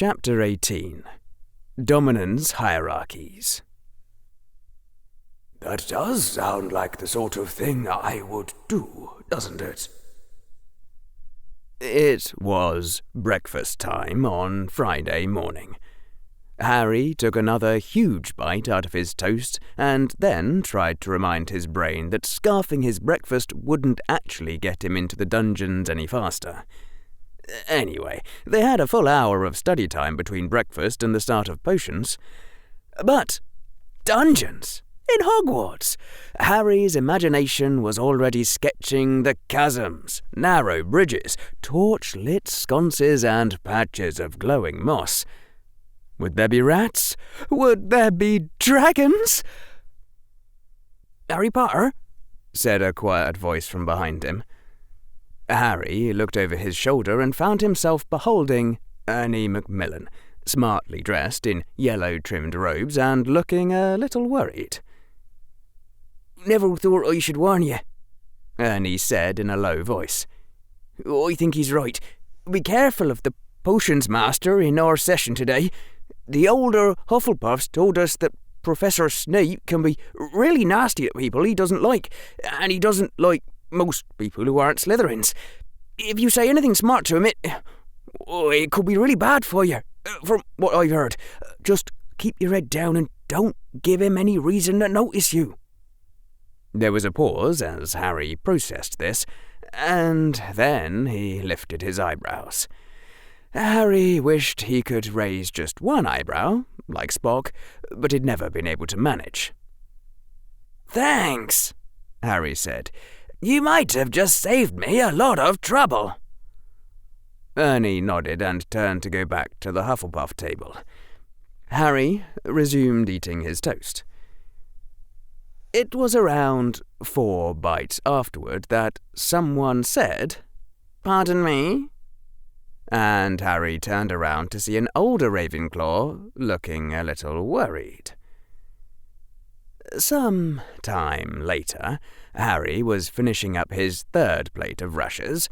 Chapter 18. Dominance Hierarchies. That does sound like the sort of thing I would do, doesn't it? It was breakfast time on Friday morning. Harry took another huge bite out of his toast and then tried to remind his brain that scarfing his breakfast wouldn't actually get him into the dungeons any faster. Anyway, they had a full hour of study time between breakfast and the start of potions. But dungeons! In Hogwarts! Harry's imagination was already sketching the chasms, narrow bridges, torch-lit sconces and patches of glowing moss. Would there be rats? Would there be dragons? "Harry Potter?" said a quiet voice from behind him. Harry looked over his shoulder and found himself beholding Ernie Macmillan, smartly dressed in yellow-trimmed robes and looking a little worried. "Never thought I should warn you," Ernie said in a low voice. "I think he's right. Be careful of the potions master in our session today. The older Hufflepuffs told us that Professor Snape can be really nasty at people he doesn't like, and he doesn't like most people who aren't Slytherins. If you say anything smart to him, it could be really bad for you, from what I've heard. Just keep your head down and don't give him any reason to notice you." There was a pause as Harry processed this, and then he lifted his eyebrows. Harry wished he could raise just one eyebrow, like Spock, but he'd never been able to manage. "Thanks," Harry said. "You might have just saved me a lot of trouble." Ernie nodded and turned to go back to the Hufflepuff table. Harry resumed eating his toast. It was around 4 bites afterward that someone said, "Pardon me?" And Harry turned around to see an older Ravenclaw looking a little worried. Some time later, Harry was finishing up his 3rd plate of rashers.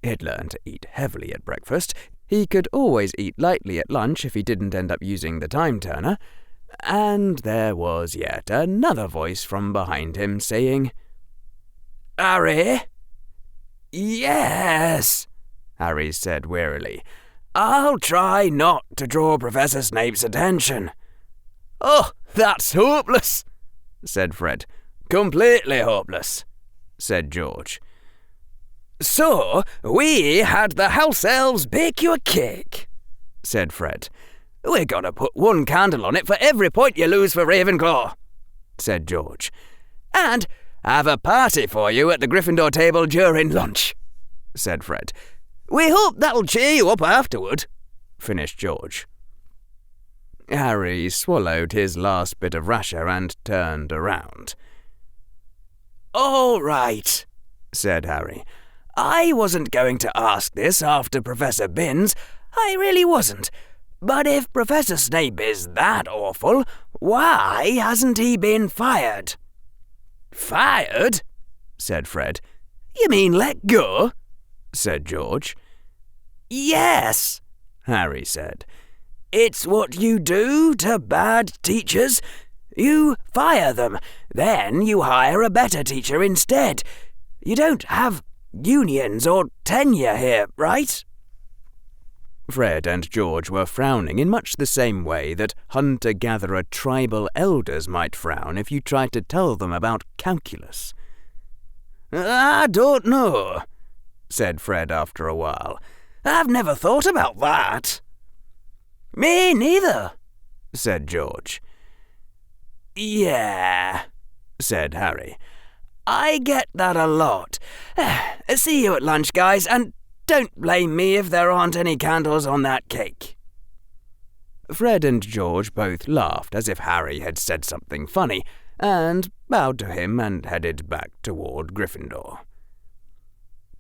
He'd learned to eat heavily at breakfast. He could always eat lightly at lunch if he didn't end up using the time turner. And there was yet another voice from behind him saying, "Harry?" "Yes," Harry said wearily. "I'll try not to draw Professor Snape's attention." "Oh, that's hopeless," said Fred. "Completely hopeless," said George. "So we had the house elves bake you a cake," said Fred. "We're going to put 1 candle on it for every point you lose for Ravenclaw," said George. "And have a party for you at the Gryffindor table during lunch," said Fred. "We hope that'll cheer you up afterward," finished George. Harry swallowed his last bit of rasher and turned around. "All right," said Harry. "I wasn't going to ask this after Professor Binns. I really wasn't. But if Professor Snape is that awful, why hasn't he been fired?" "Fired?" said Fred. "You mean let go?" said George. "Yes," Harry said. "It's what you do to bad teachers. You fire them, then you hire a better teacher instead. You don't have unions or tenure here, right?" Fred and George were frowning in much the same way that hunter-gatherer tribal elders might frown if you tried to tell them about calculus. "I don't know," said Fred after a while. "I've never thought about that." "Me neither," said George. "Yeah," said Harry. "I get that a lot. See you at lunch, guys, and don't blame me if there aren't any candles on that cake." Fred and George both laughed as if Harry had said something funny, and bowed to him and headed back toward Gryffindor.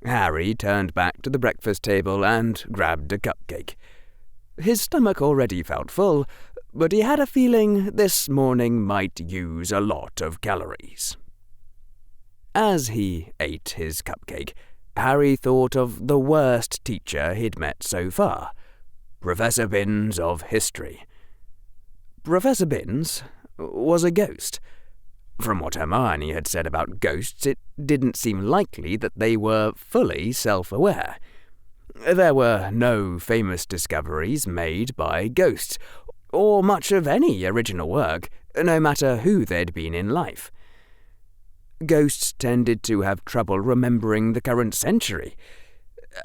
Harry turned back to the breakfast table and grabbed a cupcake. His stomach already felt full, but he had a feeling this morning might use a lot of calories. As he ate his cupcake, Harry thought of the worst teacher he'd met so far. Professor Binns of History. Professor Binns was a ghost. From what Hermione had said about ghosts, it didn't seem likely that they were fully self-aware. There were no famous discoveries made by ghosts, or much of any original work, no matter who they'd been in life. Ghosts tended to have trouble remembering the current century.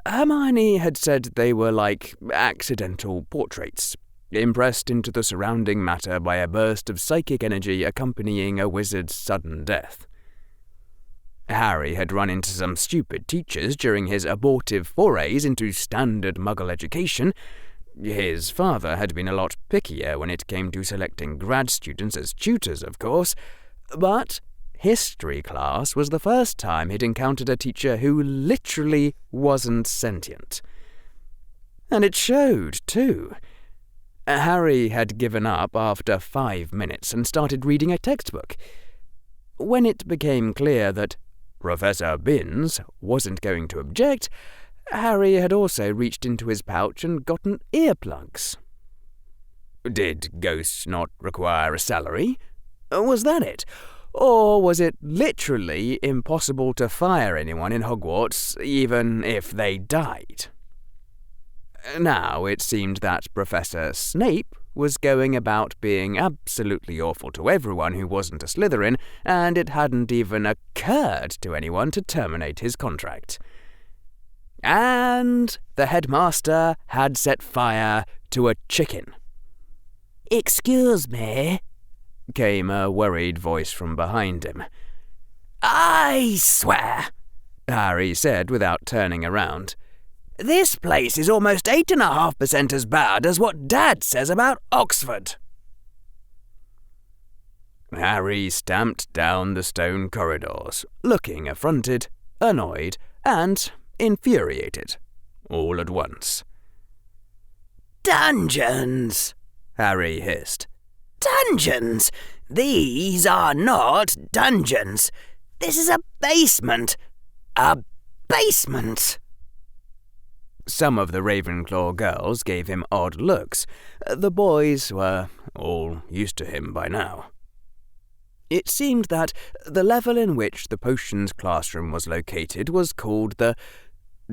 Hermione had said they were like accidental portraits, impressed into the surrounding matter by a burst of psychic energy accompanying a wizard's sudden death. Harry had run into some stupid teachers during his abortive forays into standard Muggle education. His father had been a lot pickier when it came to selecting grad students as tutors, of course, but history class was the first time he'd encountered a teacher who literally wasn't sentient. And it showed, too. Harry had given up after 5 minutes and started reading a textbook. When it became clear that Professor Binns wasn't going to object, Harry had also reached into his pouch and gotten earplugs. Did ghosts not require a salary? Was that it? Or was it literally impossible to fire anyone in Hogwarts, even if they died? Now it seemed that Professor Snape was going about being absolutely awful to everyone who wasn't a Slytherin, and it hadn't even occurred to anyone to terminate his contract. And the headmaster had set fire to a chicken. "Excuse me," came a worried voice from behind him. "I swear," Harry said without turning around, "this place is almost 8.5% as bad as what Dad says about Oxford." Harry stamped down the stone corridors, looking affronted, annoyed, and infuriated, all at once. "Dungeons!" Harry hissed. "Dungeons! These are not dungeons. This is a basement. A basement!" Some of the Ravenclaw girls gave him odd looks. The boys were all used to him by now. It seemed that the level in which the potions classroom was located was called the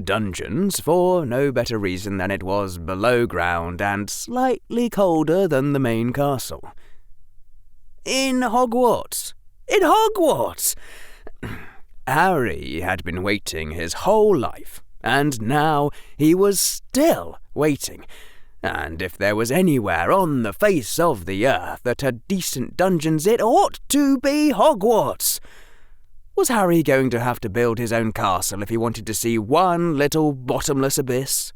Dungeons for no better reason than it was below ground and slightly colder than the main castle. In Hogwarts! In Hogwarts! Harry had been waiting his whole life, and now he was still waiting. And if there was anywhere on the face of the earth that had decent dungeons, it ought to be Hogwarts. Was Harry going to have to build his own castle if he wanted to see one little bottomless abyss?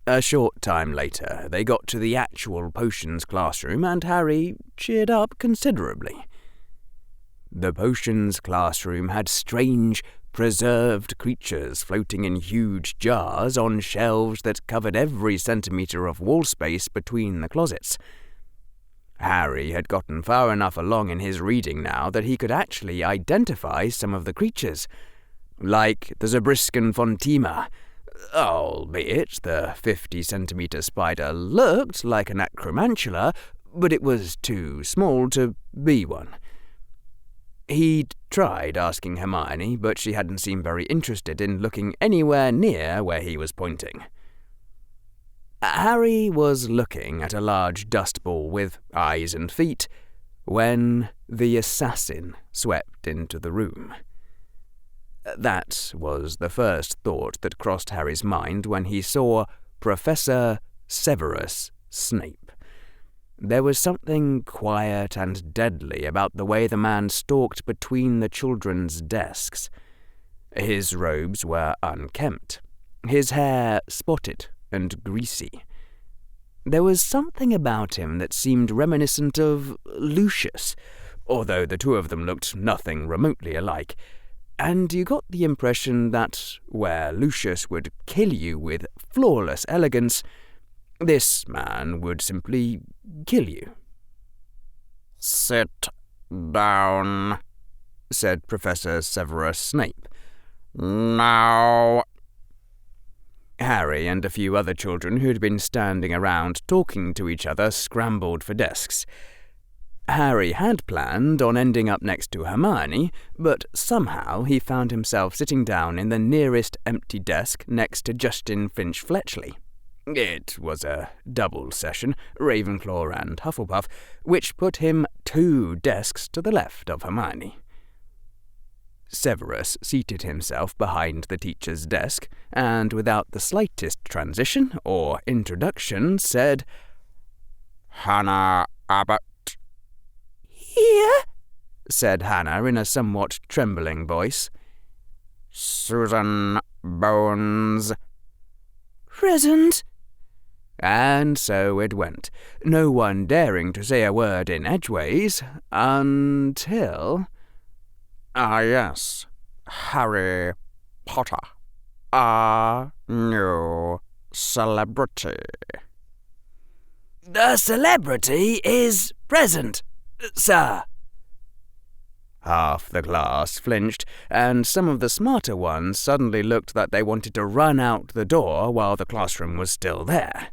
A short time later, they got to the actual potions classroom, and Harry cheered up considerably. The potions classroom had strange, preserved creatures floating in huge jars on shelves that covered every centimetre of wall space between the closets. Harry had gotten far enough along in his reading now that he could actually identify some of the creatures, like the Zabriskan Fontima, albeit the 50-centimetre spider looked like an acromantula, but it was too small to be one. He'd tried asking Hermione, but she hadn't seemed very interested in looking anywhere near where he was pointing. Harry was looking at a large dust ball with eyes and feet when the assassin swept into the room. That was the first thought that crossed Harry's mind when he saw Professor Severus Snape. There was something quiet and deadly about the way the man stalked between the children's desks. His robes were unkempt, his hair spotted and greasy. There was something about him that seemed reminiscent of Lucius, although the two of them looked nothing remotely alike, and you got the impression that where Lucius would kill you with flawless elegance, this man would simply kill you. "Sit down," said Professor Severus Snape. "Now." Harry and a few other children who'd been standing around talking to each other scrambled for desks. Harry had planned on ending up next to Hermione, but somehow he found himself sitting down in the nearest empty desk next to Justin Finch-Fletchley. It was a double session, Ravenclaw and Hufflepuff, which put him 2 desks to the left of Hermione. Severus seated himself behind the teacher's desk, and without the slightest transition or introduction said, "Hannah Abbott." "Here?" said Hannah in a somewhat trembling voice. "Susan Bones." "Present." And so it went, no one daring to say a word in edgeways, until... "Ah, yes, Harry Potter, our new celebrity." "The celebrity is present, sir." Half the class flinched, and some of the smarter ones suddenly looked that they wanted to run out the door while the classroom was still there.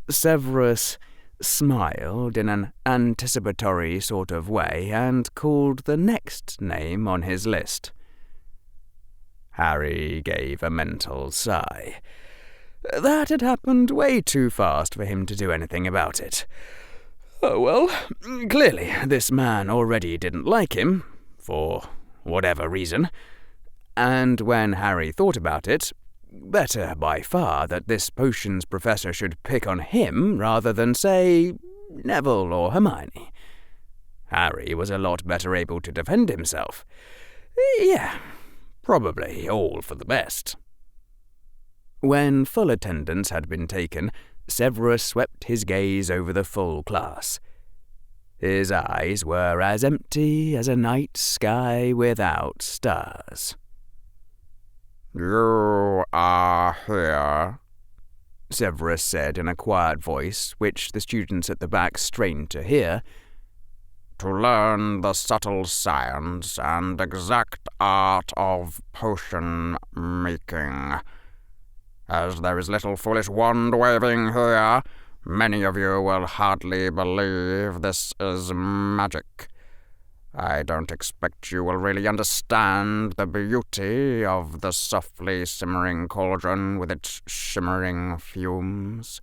Severus smiled in an anticipatory sort of way and called the next name on his list. Harry gave a mental sigh. That had happened way too fast for him to do anything about it. Oh well, clearly this man already didn't like him, for whatever reason, and when Harry thought about it, better by far that this potions professor should pick on him rather than, say, Neville or Hermione. Harry was a lot better able to defend himself. Yeah, probably all for the best. When full attendance had been taken, Severus swept his gaze over the full class. His eyes were as empty as a night sky without stars. "You are here," Severus said in a quiet voice, which the students at the back strained to hear, "to learn the subtle science and exact art of potion making. As there is little foolish wand-waving here, many of you will hardly believe this is magic. I don't expect you will really understand the beauty of the softly simmering cauldron with its shimmering fumes,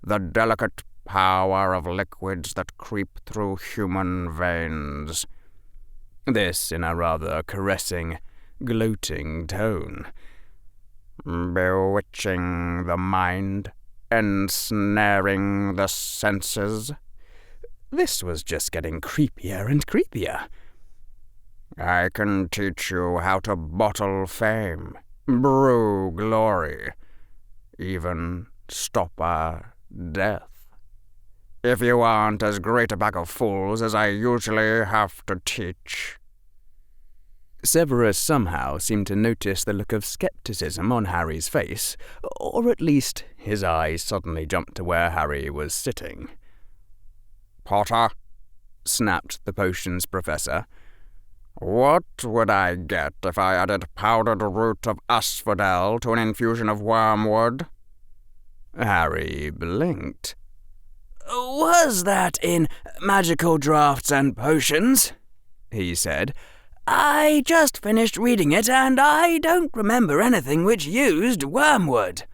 the delicate power of liquids that creep through human veins." This in a rather caressing, gloating tone. "Bewitching the mind, ensnaring the senses." This was just getting creepier and creepier. "I can teach you how to bottle fame, brew glory, even stop a death. If you aren't as great a bag of fools as I usually have to teach." Severus somehow seemed to notice the look of skepticism on Harry's face, or at least his eyes suddenly jumped to where Harry was sitting. "Potter," snapped the potions professor, "what would I get if I added powdered root of asphodel to an infusion of wormwood?" Harry blinked. "Was that in Magical Drafts and Potions?" he said. "I just finished reading it, and I don't remember anything which used wormwood."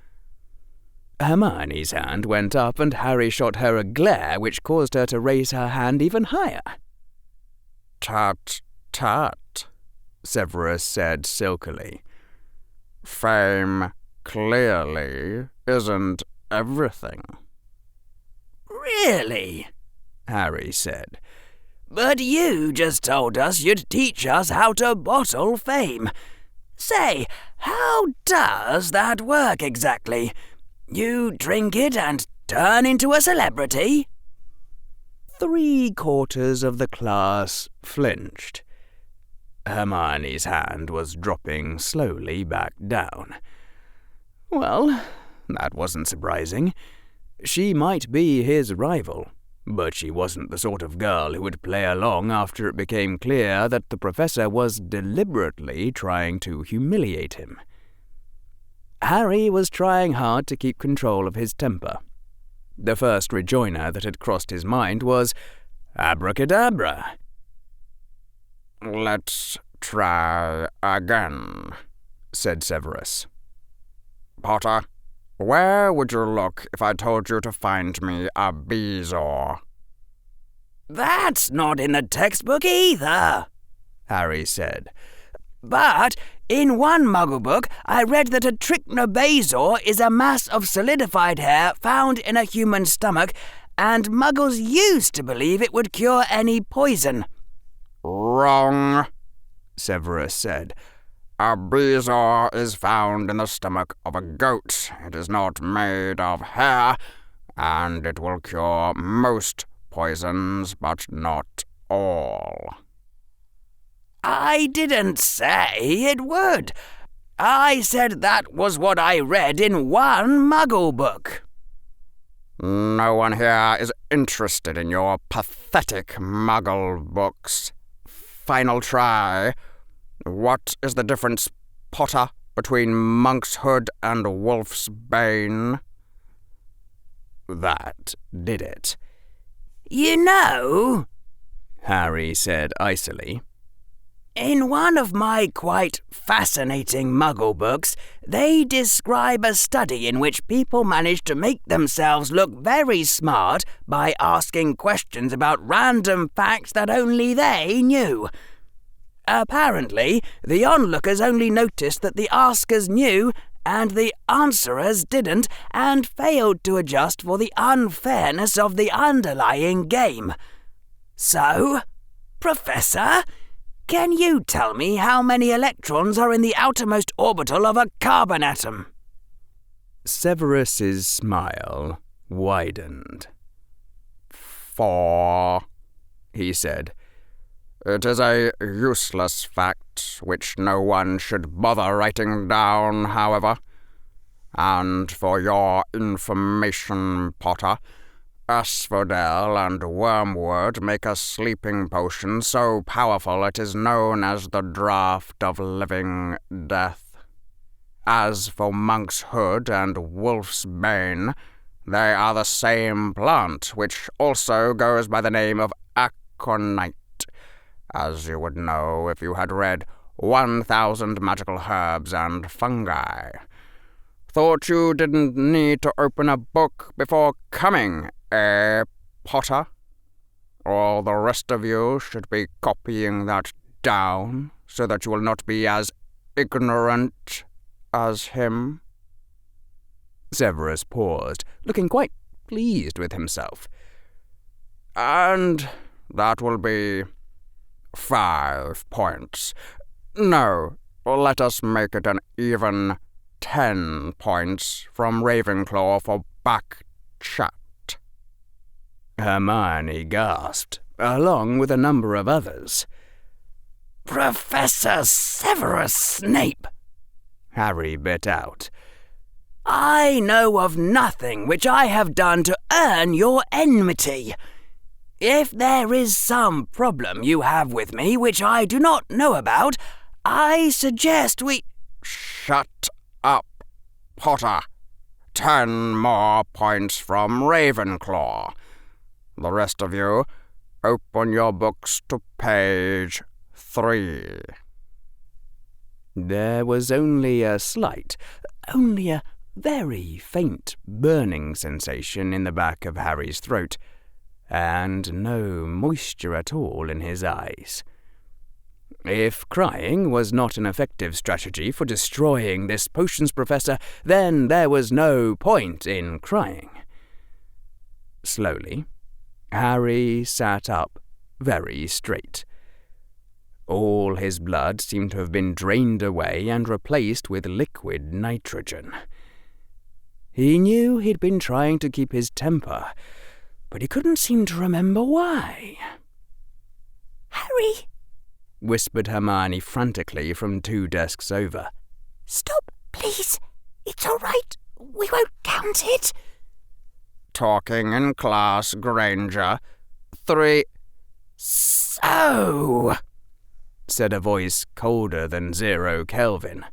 Hermione's hand went up, and Harry shot her a glare which caused her to raise her hand even higher. "Tut, tut," Severus said silkily. "Fame clearly isn't everything." "Really?" Harry said. "But you just told us you'd teach us how to bottle fame. Say, how does that work exactly? You drink it and turn into a celebrity?" 3/4 of the class flinched. Hermione's hand was dropping slowly back down. Well, that wasn't surprising. She might be his rival, but she wasn't the sort of girl who would play along after it became clear that the professor was deliberately trying to humiliate him. Harry was trying hard to keep control of his temper. The first rejoinder that had crossed his mind was, "Abracadabra." "Let's try again," said Severus. "Potter, where would you look if I told you to find me a bezoar?" "That's not in the textbook either," Harry said. "But in one Muggle book I read that a trichnobezoar is a mass of solidified hair found in a human stomach, and Muggles used to believe it would cure any poison." "Wrong," Severus said. "A bezoar is found in the stomach of a goat. It is not made of hair, and it will cure most poisons, but not all." "I didn't say it would. I said that was what I read in one Muggle book." "No one here is interested in your pathetic Muggle books. Final try. What is the difference, Potter, between Monk's Hood and Wolf's Bane?" That did it. "You know," Harry said icily, "in one of my quite fascinating Muggle books, they describe a study in which people manage to make themselves look very smart by asking questions about random facts that only they knew. Apparently, the onlookers only noticed that the askers knew and the answerers didn't, and failed to adjust for the unfairness of the underlying game. So, Professor, can you tell me how many electrons are in the outermost orbital of a carbon atom?" Severus's smile widened. "4," he said. "It is a useless fact which no one should bother writing down, however. And for your information, Potter, asphodel and wormwood make a sleeping potion so powerful it is known as the draught of living death. As for Monk's Hood and Wolf's Bane, they are the same plant, which also goes by the name of aconite, as you would know if you had read 1,000 Magical Herbs and Fungi. Thought you didn't need to open a book before coming, Potter? All the rest of you should be copying that down, so that you will not be as ignorant as him." Severus paused, looking quite pleased with himself. "And that will be 5 points. No, let us make it an even 10 points from Ravenclaw for back chat." Hermione gasped, along with a number of others. "Professor Severus Snape," Harry bit out, "I know of nothing which I have done to earn your enmity. If there is some problem you have with me which I do not know about, I suggest we—" "Shut up, Potter. 10 more points from Ravenclaw. The rest of you, open your books to page 3. There was only a very faint burning sensation in the back of Harry's throat, and no moisture at all in his eyes. If crying was not an effective strategy for destroying this potions professor, then there was no point in crying. Slowly, Harry sat up very straight. All his blood seemed to have been drained away and replaced with liquid nitrogen. He knew he'd been trying to keep his temper, but he couldn't seem to remember why. "Harry," whispered Hermione frantically from 2 desks over. "Stop, please. It's all right. We won't count it." "Talking in class, Granger. 3. "So," said a voice colder than 0 Kelvin.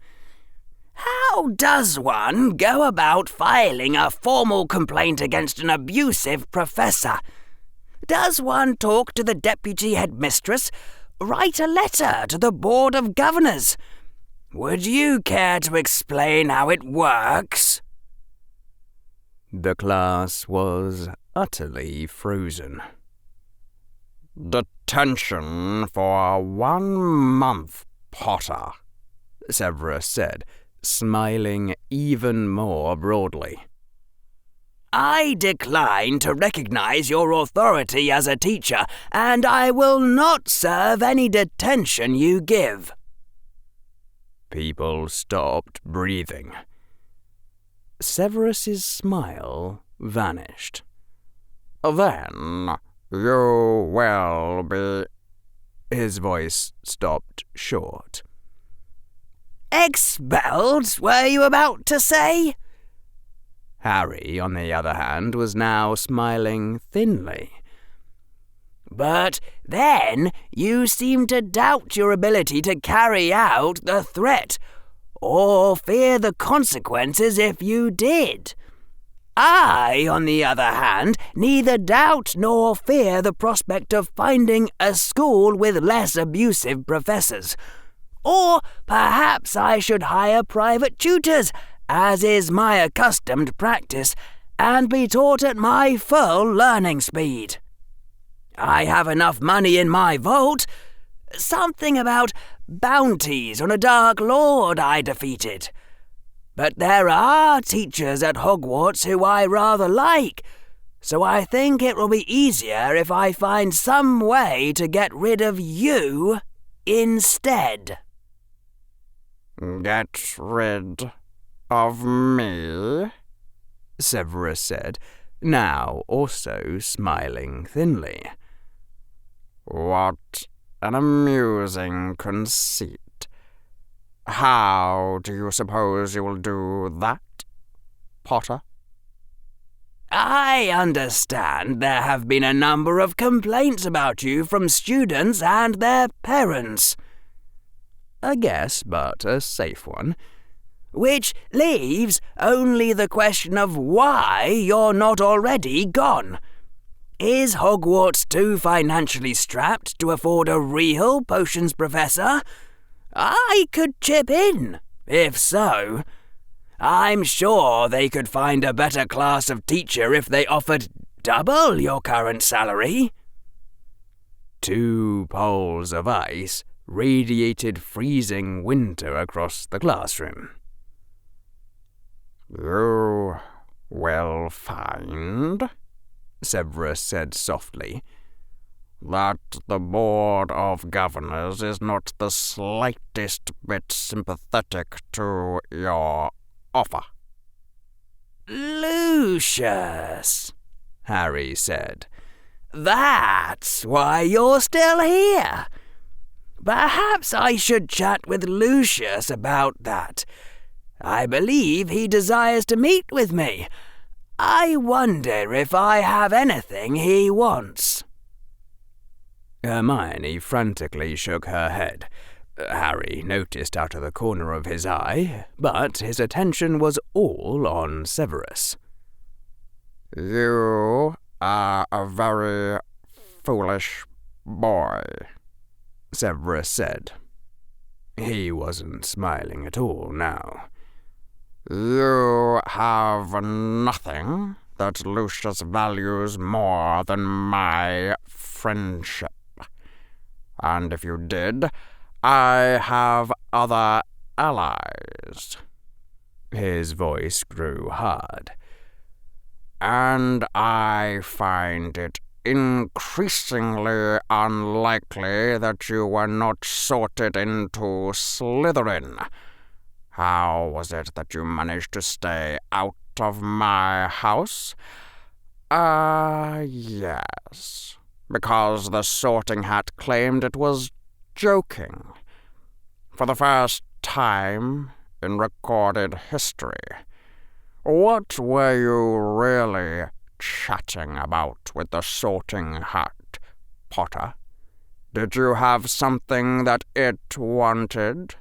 "how how does one go about filing a formal complaint against an abusive professor? Does one talk to the deputy headmistress? Write a letter to the board of governors? Would you care to explain how it works? The class was utterly frozen. Detention for 1 month, Potter, Severus said, smiling even more broadly. I decline to recognize your authority as a teacher, and I will not serve any detention you give. People stopped breathing. Severus's smile vanished. Then you will be... His voice stopped short. Expelled, were you about to say? Harry, on the other hand, was now smiling thinly. But then you seem to doubt your ability to carry out the threat, or fear the consequences if you did. I, on the other hand, neither doubt nor fear the prospect of finding a school with less abusive professors. Or perhaps I should hire private tutors, as is my accustomed practice, and be taught at my full learning speed. I have enough money in my vault. Something about bounties on a dark lord I defeated. But there are teachers at Hogwarts who I rather like, so I think it will be easier if I find some way to get rid of you instead. Get rid of me? Severus said, now also smiling thinly. What an amusing conceit. How do you suppose you will do that, Potter? I understand there have been a number of complaints about you from students and their parents. A guess, but a safe one. Which leaves only the question of why you're not already gone. Is Hogwarts too financially strapped to afford a real potions professor? I could chip in, if so. I'm sure they could find a better class of teacher if they offered double your current salary. 2 poles of ice radiated freezing winter across the classroom. You will find, Severus said softly, that the Board of Governors is not the slightest bit sympathetic to your offer. Lucius, Harry said. That's why you're still here. Perhaps I should chat with Lucius about that. I believe he desires to meet with me. I wonder if I have anything he wants. Hermione frantically shook her head. Harry noticed out of the corner of his eye, but his attention was all on Severus. You are a very foolish boy, Severus said. He wasn't smiling at all now. You have nothing that Lucius values more than my friendship. And if you did, I have other allies. His voice grew hard. And I find it increasingly unlikely that you were not sorted into Slytherin. How was it that you managed to stay out of my house? Yes. Because the Sorting Hat claimed it was joking. For the first time in recorded history. What were you really chatting about with the Sorting Hat, Potter? Did you have something that it wanted?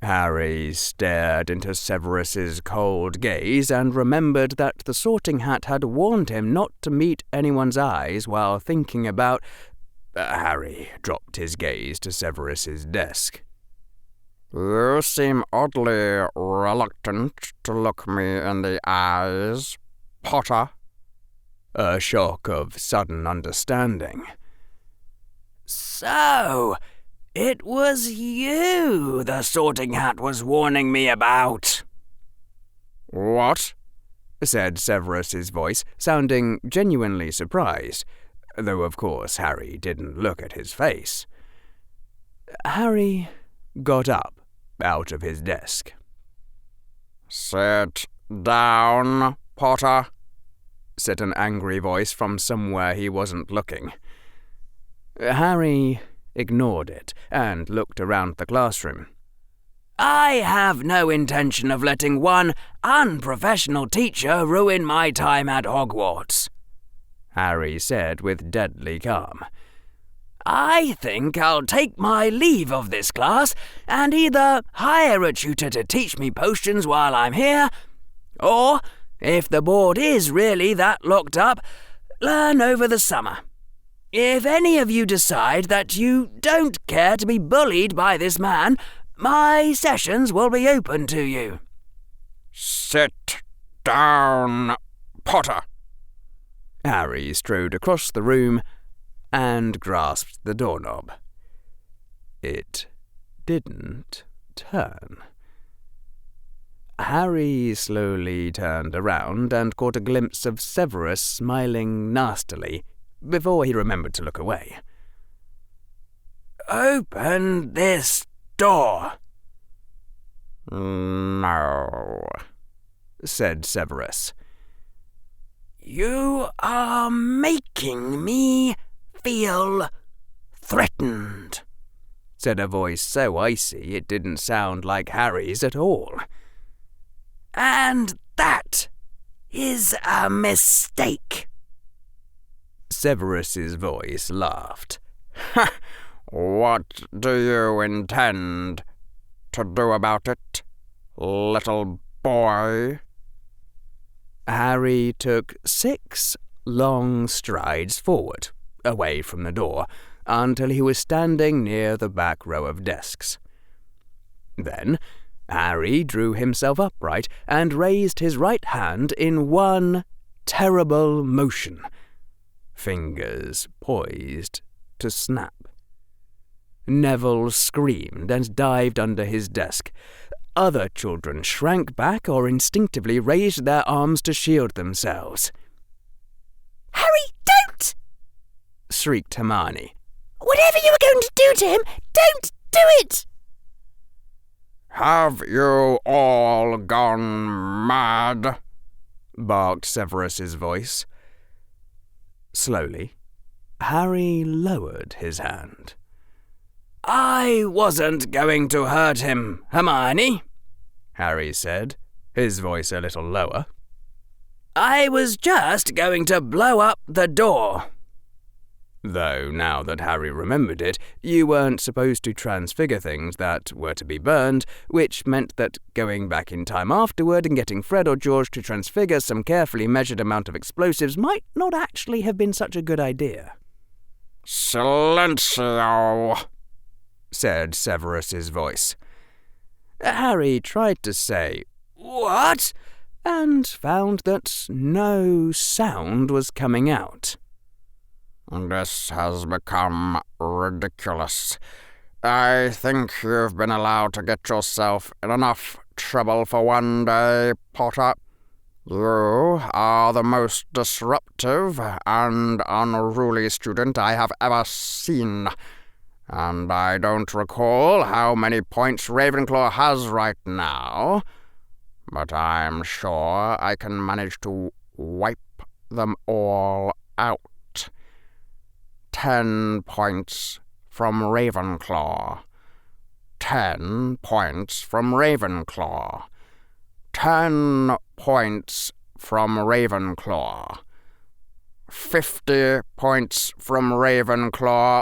Harry stared into Severus's cold gaze and remembered that the Sorting Hat had warned him not to meet anyone's eyes while thinking about... Harry dropped his gaze to Severus's desk. You seem oddly reluctant to look me in the eyes, Potter. A shock of sudden understanding. So, it was you the Sorting Hat was warning me about. What? Said Severus's voice, sounding genuinely surprised, though of course Harry didn't look at his face. Harry got up out of his desk. Sit down, Potter, said an angry voice from somewhere he wasn't looking. Harry ignored it and looked around the classroom. I have no intention of letting one unprofessional teacher ruin my time at Hogwarts, Harry said with deadly calm. I think I'll take my leave of this class and either hire a tutor to teach me potions while I'm here, or, if the board is really that locked up, learn over the summer. If any of you decide that you don't care to be bullied by this man, my sessions will be open to you. Sit down, Potter. Harry strode across the room and grasped the doorknob. It didn't turn. Harry slowly turned around and caught a glimpse of Severus smiling nastily before he remembered to look away. Open this door. No, said Severus. You are making me feel threatened, said a voice so icy it didn't sound like Harry's at all. And that is a mistake. Severus's voice laughed. What do you intend to do about it, little boy? Harry took 6 long strides forward, away from the door, until he was standing near the back row of desks. Then Harry drew himself upright and raised his right hand in one terrible motion, fingers poised to snap. Neville screamed and dived under his desk. Other children shrank back or instinctively raised their arms to shield themselves. Harry, don't! Shrieked Hermione. Whatever you are going to do to him, don't do it! Have you all gone mad? Barked Severus's voice. Slowly, Harry lowered his hand. I wasn't going to hurt him, Hermione, Harry said, his voice a little lower. I was just going to blow up the door. Though, now that Harry remembered it, you weren't supposed to transfigure things that were to be burned, which meant that going back in time afterward and getting Fred or George to transfigure some carefully measured amount of explosives might not actually have been such a good idea. Silencio, said Severus's voice. Harry tried to say, What? And found that no sound was coming out. This has become ridiculous. I think you've been allowed to get yourself in enough trouble for one day, Potter. You are the most disruptive and unruly student I have ever seen, and I don't recall how many points Ravenclaw has right now, but I'm sure I can manage to wipe them all out. 10 points from Ravenclaw. 10 points from Ravenclaw. 10 points from Ravenclaw. 50 points from Ravenclaw.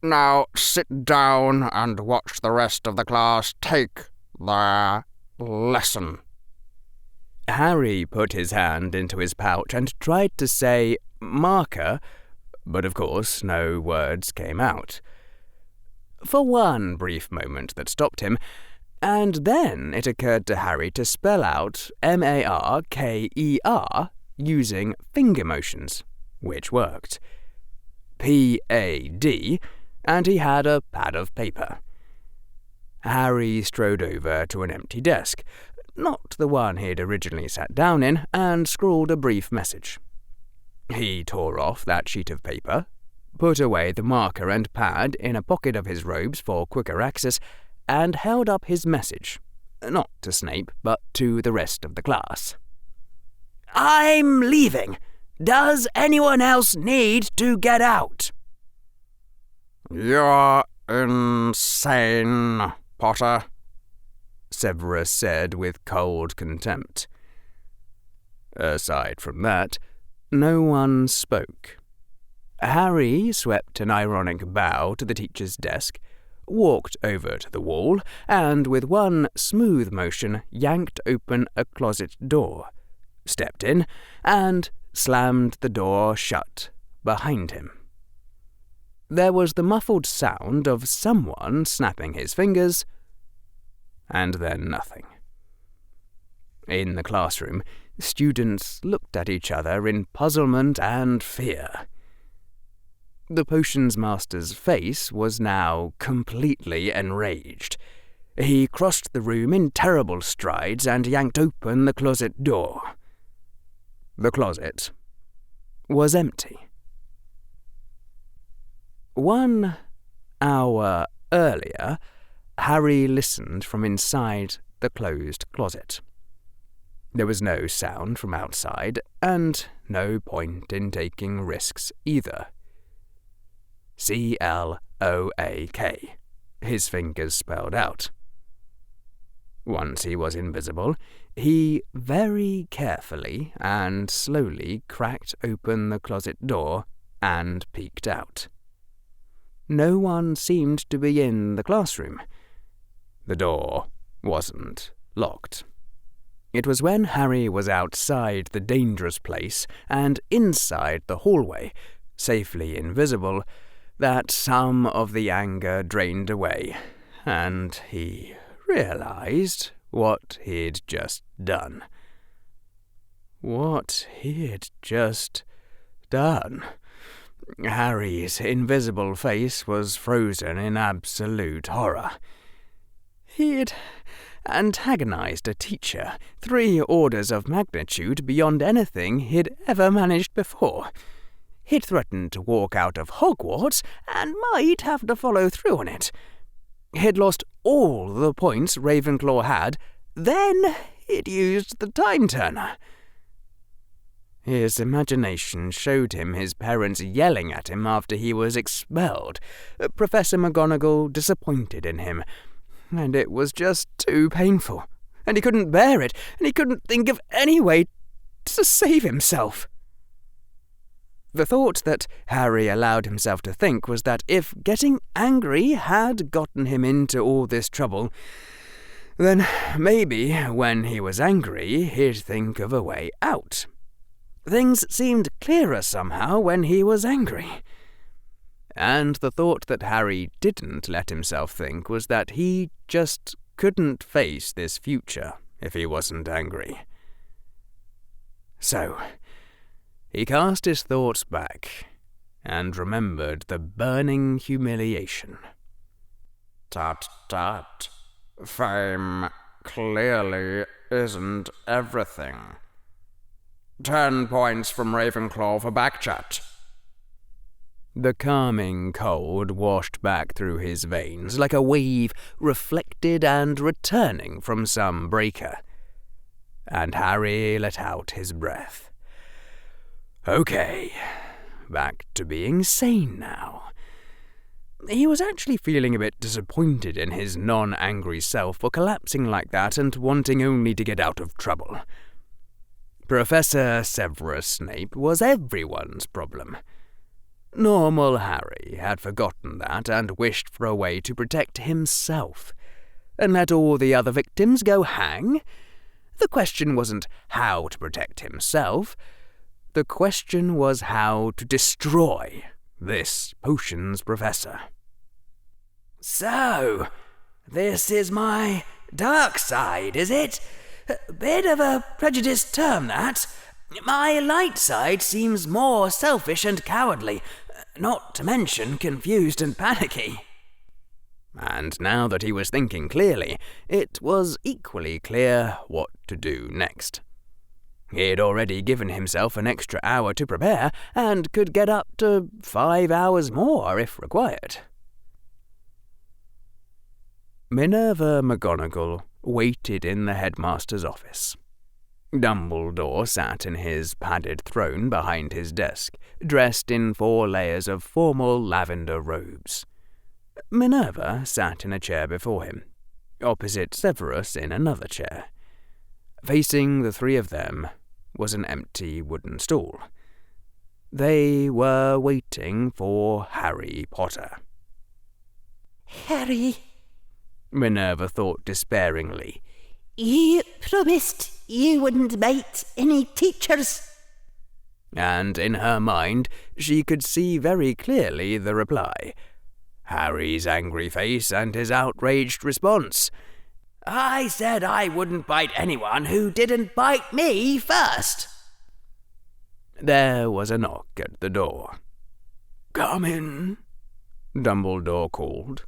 Now sit down and watch the rest of the class take their lesson." Harry put his hand into his pouch and tried to say marker, but of course no words came out. For one brief moment that stopped him, and then it occurred to Harry to spell out marker using finger motions, which worked. PAD, and he had a pad of paper. Harry strode over to an empty desk, not the one he'd originally sat down in, and scrawled a brief message. He tore off that sheet of paper, put away the marker and pad in a pocket of his robes for quicker access, and held up his message, not to Snape, but to the rest of the class. "I'm leaving. Does anyone else need to get out?" "You're insane, Potter," Severus said with cold contempt. Aside from that, no one spoke. Harry swept an ironic bow to the teacher's desk, walked over to the wall, and with one smooth motion yanked open a closet door, stepped in, and slammed the door shut behind him. There was the muffled sound of someone snapping his fingers, and then nothing. In the classroom, students looked at each other in puzzlement and fear. The potions master's face was now completely enraged. He crossed the room in terrible strides and yanked open the closet door. The closet was empty. 1 hour earlier, Harry listened from inside the closed closet. There was no sound from outside, and no point in taking risks either. CLOAK, his fingers spelled out. Once he was invisible, he very carefully and slowly cracked open the closet door and peeked out. No one seemed to be in the classroom. The door wasn't locked. It was when Harry was outside the dangerous place and inside the hallway, safely invisible, that some of the anger drained away, and he realized what he'd just done. What he'd just done. Harry's invisible face was frozen in absolute horror. He'd antagonized a teacher 3 orders of magnitude beyond anything he'd ever managed before. He'd threatened to walk out of Hogwarts and might have to follow through on it. He'd lost all the points Ravenclaw had, then he'd used the time turner. His imagination showed him his parents yelling at him after he was expelled, Professor McGonagall disappointed in him, and it was just too painful, and he couldn't bear it, and he couldn't think of any way to save himself. The thought that Harry allowed himself to think was that if getting angry had gotten him into all this trouble, then maybe when he was angry he'd think of a way out. Things seemed clearer somehow when he was angry. And the thought that Harry didn't let himself think was that he just couldn't face this future if he wasn't angry. So, he cast his thoughts back and remembered the burning humiliation. Tut, tut. Fame clearly isn't everything. 10 points from Ravenclaw for backchat. The calming cold washed back through his veins like a wave reflected and returning from some breaker. And Harry let out his breath. Okay, back to being sane now. He was actually feeling a bit disappointed in his non-angry self for collapsing like that and wanting only to get out of trouble. Professor Severus Snape was everyone's problem. Normal Harry had forgotten that and wished for a way to protect himself and let all the other victims go hang. The question wasn't how to protect himself. The question was how to destroy this potions professor. So, this is my dark side, is it? A bit of a prejudiced term, that. My light side seems more selfish and cowardly, not to mention confused and panicky. And now that he was thinking clearly, it was equally clear what to do next. He had already given himself an extra hour to prepare, and could get up to 5 hours more if required. Minerva McGonagall waited in the headmaster's office. Dumbledore sat in his padded throne behind his desk, dressed in 4 layers of formal lavender robes. Minerva sat in a chair before him, opposite Severus in another chair. Facing the 3 of them was an empty wooden stool. They were waiting for Harry Potter. Harry, Minerva thought despairingly. you promised you wouldn't bite any teachers. And in her mind, she could see very clearly the reply. Harry's angry face and his outraged response. I said I wouldn't bite anyone who didn't bite me first. There was a knock at the door. Come in, Dumbledore called.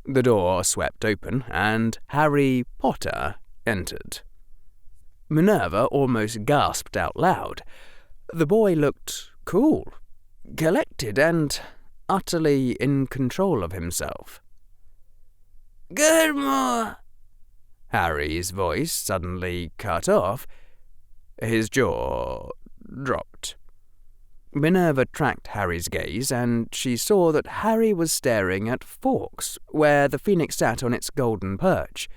The door swept open, and Harry Potter entered. Minerva almost gasped out loud. The boy looked cool, collected, and utterly in control of himself. Good morning. Harry's voice suddenly cut off. His jaw dropped. Minerva tracked Harry's gaze, and she saw that Harry was staring at Fawkes, where the phoenix sat on its golden perch.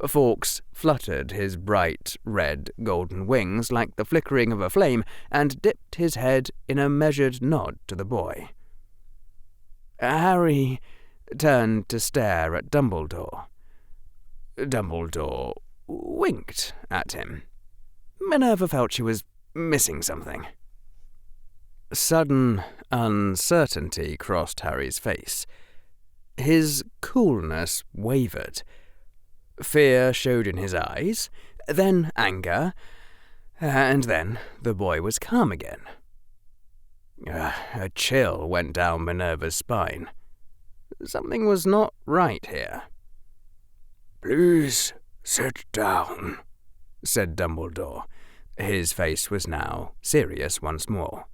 Fawkes fluttered his bright red golden wings like the flickering of a flame, and dipped his head in a measured nod to the boy. Harry turned to stare at Dumbledore. Dumbledore winked at him. Minerva felt she was missing something. Sudden uncertainty crossed Harry's face. His coolness wavered. Fear showed in his eyes, then anger, and then the boy was calm again. A chill went down Minerva's spine. Something was not right here. Please sit down, said Dumbledore. His face was now serious once more.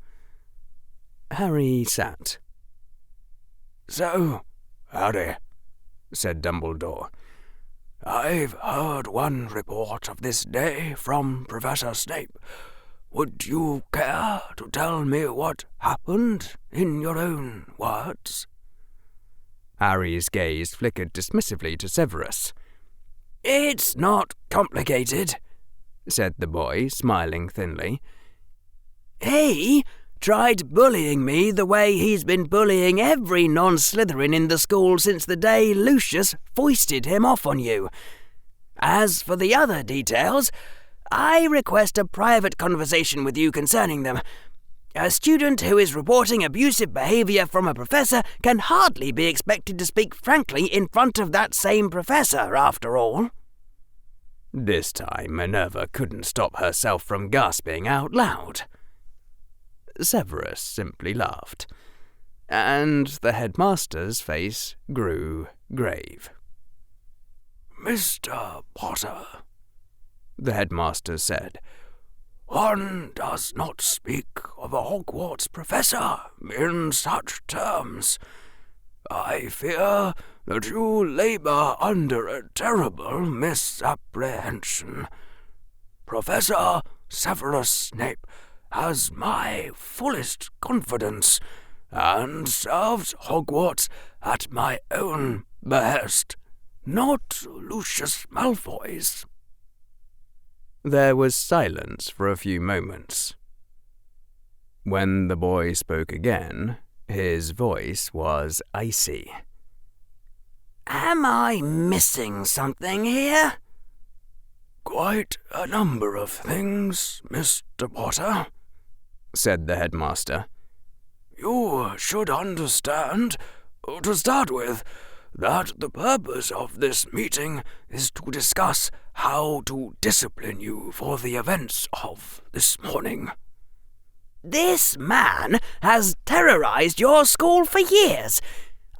Harry sat. So, Harry, said Dumbledore, I've heard one report of this day from Professor Snape. Would you care to tell me what happened in your own words? Harry's gaze flickered dismissively to Severus. It's not complicated, said the boy, smiling thinly. He tried bullying me the way he's been bullying every non-Slytherin in the school since the day Lucius foisted him off on you. As for the other details, I request a private conversation with you concerning them. A student who is reporting abusive behaviour from a professor can hardly be expected to speak frankly in front of that same professor, after all. This time Minerva couldn't stop herself from gasping out loud. Severus simply laughed, and the headmaster's face grew grave. Mr. Potter, the headmaster said, one does not speak of a Hogwarts professor in such terms. I fear that you labour under a terrible misapprehension. Professor Severus Snape has my fullest confidence, and serves Hogwarts at my own behest, not Lucius Malfoy's. There was silence for a few moments. When the boy spoke again, his voice was icy. Am I missing something here? Quite a number of things, Mr. Potter, said the headmaster. You should understand, to start with, that the purpose of this meeting is to discuss how to discipline you for the events of this morning. This man has terrorized your school for years.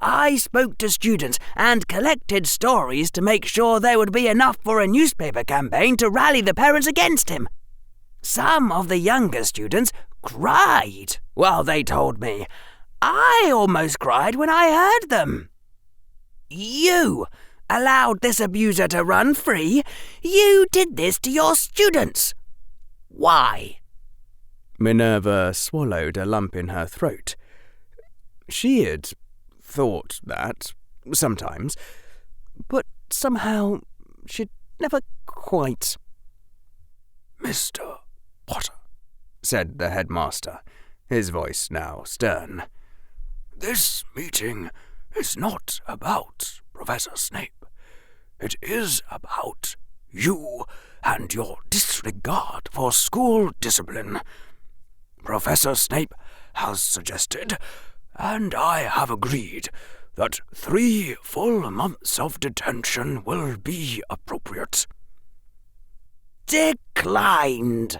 I spoke to students and collected stories to make sure there would be enough for a newspaper campaign to rally the parents against him. Some of the younger students cried while they told me. I almost cried when I heard them. You allowed this abuser to run free. You did this to your students. Why? Minerva swallowed a lump in her throat. She had thought that, sometimes, but somehow she'd never quite. Mr. Potter, said the headmaster, his voice now stern. This meeting is not about Professor Snape. It is about you and your disregard for school discipline. Professor Snape has suggested, and I have agreed, that 3 full months of detention will be appropriate. Declined,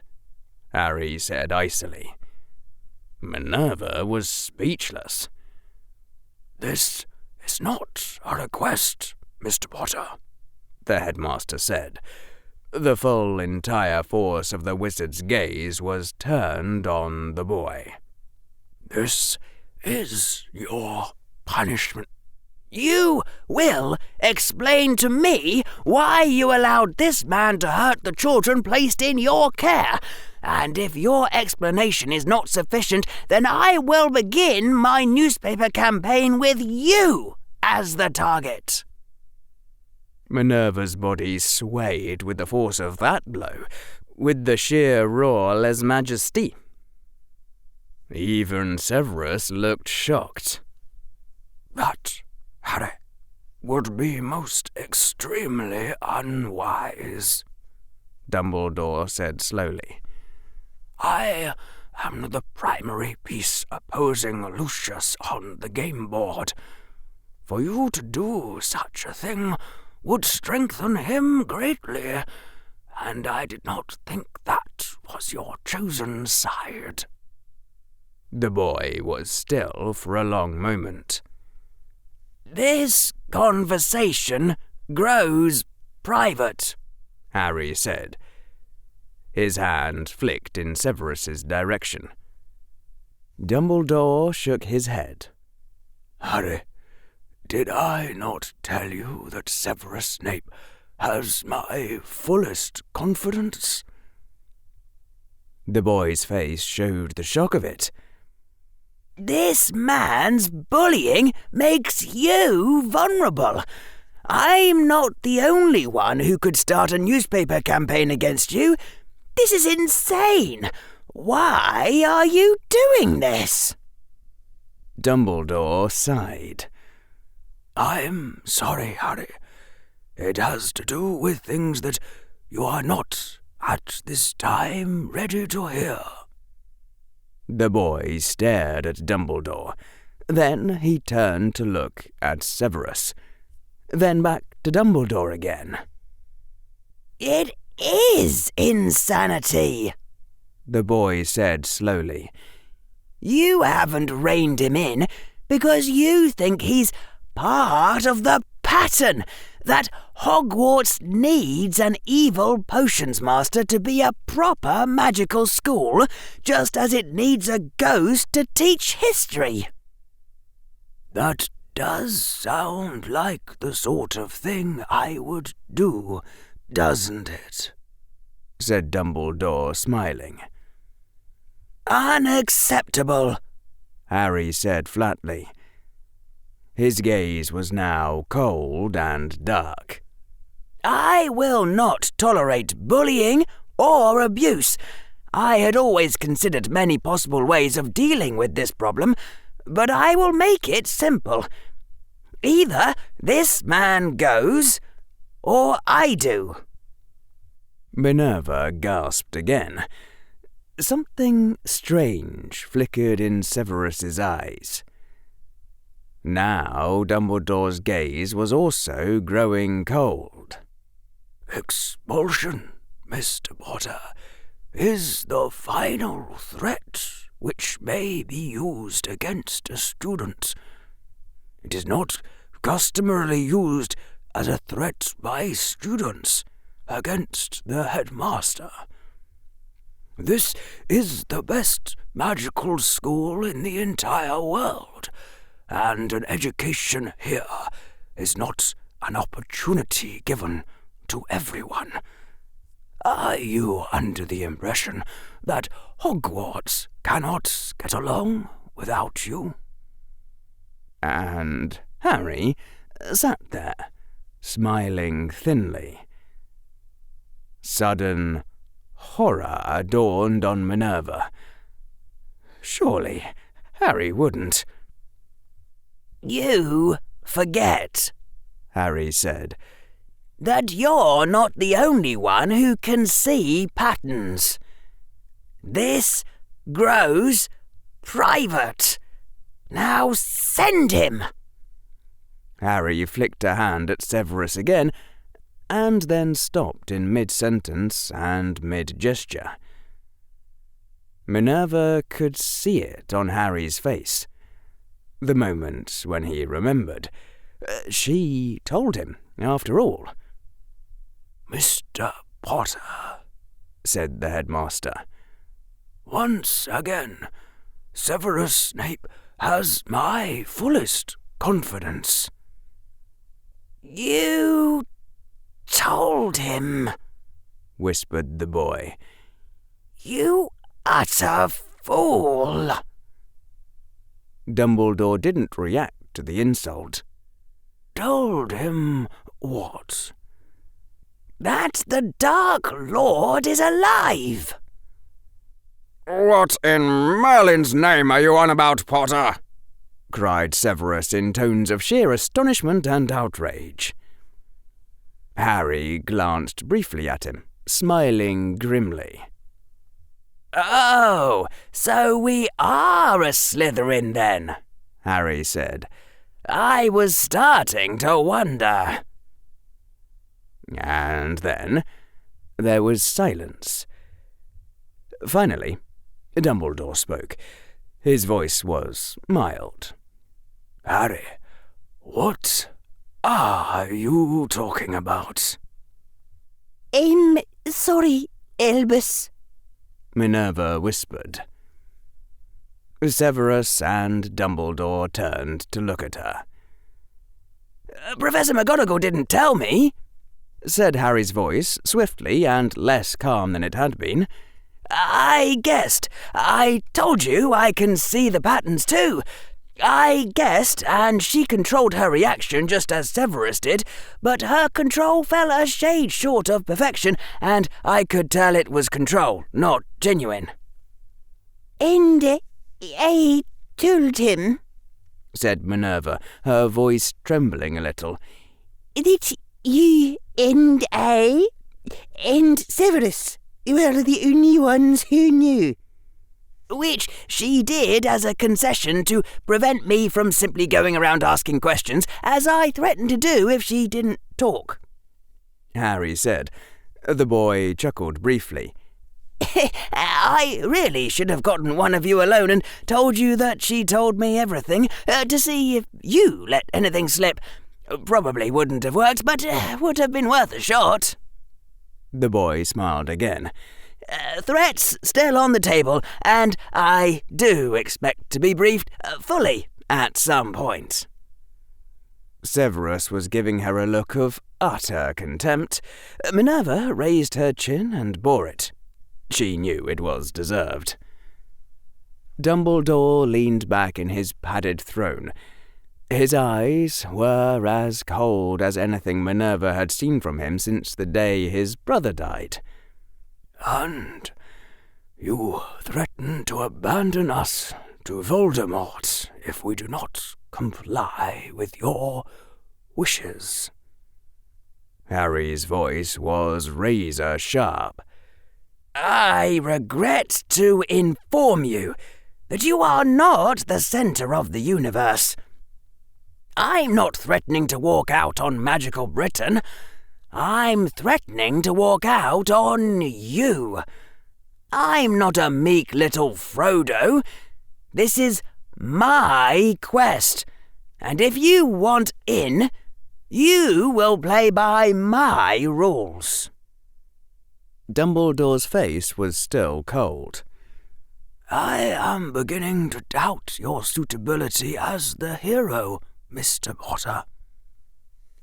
Harry said icily. Minerva was speechless. This is not a request, Mr. Potter, the headmaster said. The full entire force of the wizard's gaze was turned on the boy. This is your punishment. You will explain to me why you allowed this man to hurt the children placed in your care, and if your explanation is not sufficient, then I will begin my newspaper campaign with you as the target. Minerva's body swayed with the force of that blow, with the sheer raw lèse-majesté. Even Severus looked shocked. That, Harry, would be most extremely unwise, Dumbledore said slowly. I am the primary piece opposing Lucius on the game board. For you to do such a thing would strengthen him greatly, and I did not think that was your chosen side. The boy was still for a long moment. This conversation grows private, Harry said. His hand flicked in Severus's direction. Dumbledore shook his head. Harry, did I not tell you that Severus Snape has my fullest confidence? The boy's face showed the shock of it. This man's bullying makes you vulnerable. I'm not the only one who could start a newspaper campaign against you. This is insane. Why are you doing this? Dumbledore sighed. I'm sorry, Harry. It has to do with things that you are not, at this time, ready to hear. The boy stared at Dumbledore. Then he turned to look at Severus. Then back to Dumbledore again. It is insanity, the boy said slowly. You haven't reined him in because you think he's part of the pattern, that Hogwarts needs an evil potions master to be a proper magical school, just as it needs a ghost to teach history. That does sound like the sort of thing I would do, doesn't it? Said Dumbledore, smiling. Unacceptable, Harry said flatly. His gaze was now cold and dark. I will not tolerate bullying or abuse, I had always considered many possible ways of dealing with this problem, but I will make it simple. Either this man goes, or I do." Minerva gasped again. Something strange flickered in Severus's eyes. Now Dumbledore's gaze was also growing cold. "Expulsion, Mr. Potter, is the final threat which may be used against a student. It is not customarily used as a threat by students against the headmaster. This is the best magical school in the entire world, and an education here is not an opportunity given to everyone. Are you under the impression that Hogwarts cannot get along without you?" And Harry sat there, smiling thinly. Sudden horror dawned on Minerva. Surely Harry wouldn't. "You forget," Harry said, "that you're not the only one who can see patterns. This grows private. Now send him." Harry flicked a hand at Severus again, and then stopped in mid-sentence and mid-gesture. Minerva could see it on Harry's face. The moment when he remembered. She told him, after all. "Mr. Potter," said the headmaster, "once again, Severus Snape has my fullest confidence." "You told him," whispered the boy. "You utter fool." Dumbledore didn't react to the insult. "Told him what?" "That the Dark Lord is alive." "What in Merlin's name are you on about, Potter?" cried Severus in tones of sheer astonishment and outrage. Harry glanced briefly at him, smiling grimly. "Oh, so we are a Slytherin then," Harry said. "I was starting to wonder." And then there was silence. Finally, Dumbledore spoke. His voice was mild. "Harry, what are you talking about?" Sorry, Albus," Minerva whispered. Severus and Dumbledore turned to look at her. "Professor McGonagall didn't tell me," said Harry's voice, swiftly and less calm than it had been. "I guessed. I told you I can see the patterns too. I guessed, and she controlled her reaction just as Severus did, but her control fell a shade short of perfection, and I could tell it was control, not genuine." "And I told him," said Minerva, her voice trembling a little, "that you and I and Severus were the only ones who knew." "Which she did as a concession to prevent me from simply going around asking questions, as I threatened to do if she didn't talk," Harry said. The boy chuckled briefly. "I really should have gotten one of you alone and told you that she told me everything, to see if you let anything slip. Probably wouldn't have worked, but would have been worth a shot." The boy smiled again. "Threats still on the table, and I do expect to be briefed fully at some point." Severus was giving her a look of utter contempt. Minerva raised her chin and bore it. She knew it was deserved. Dumbledore leaned back in his padded throne. His eyes were as cold as anything Minerva had seen from him since the day his brother died. "And You threaten to abandon us to Voldemort if we do not comply with your wishes." Harry's voice was razor sharp. "I regret to inform you that you are not the centre of the universe. I'm not threatening to walk out on magical Britain. I'm threatening to walk out on you. I'm not a meek little Frodo. This is my quest, and if you want in, you will play by my rules." Dumbledore's face was still cold. "I am beginning to doubt your suitability as the hero, Mr. Potter."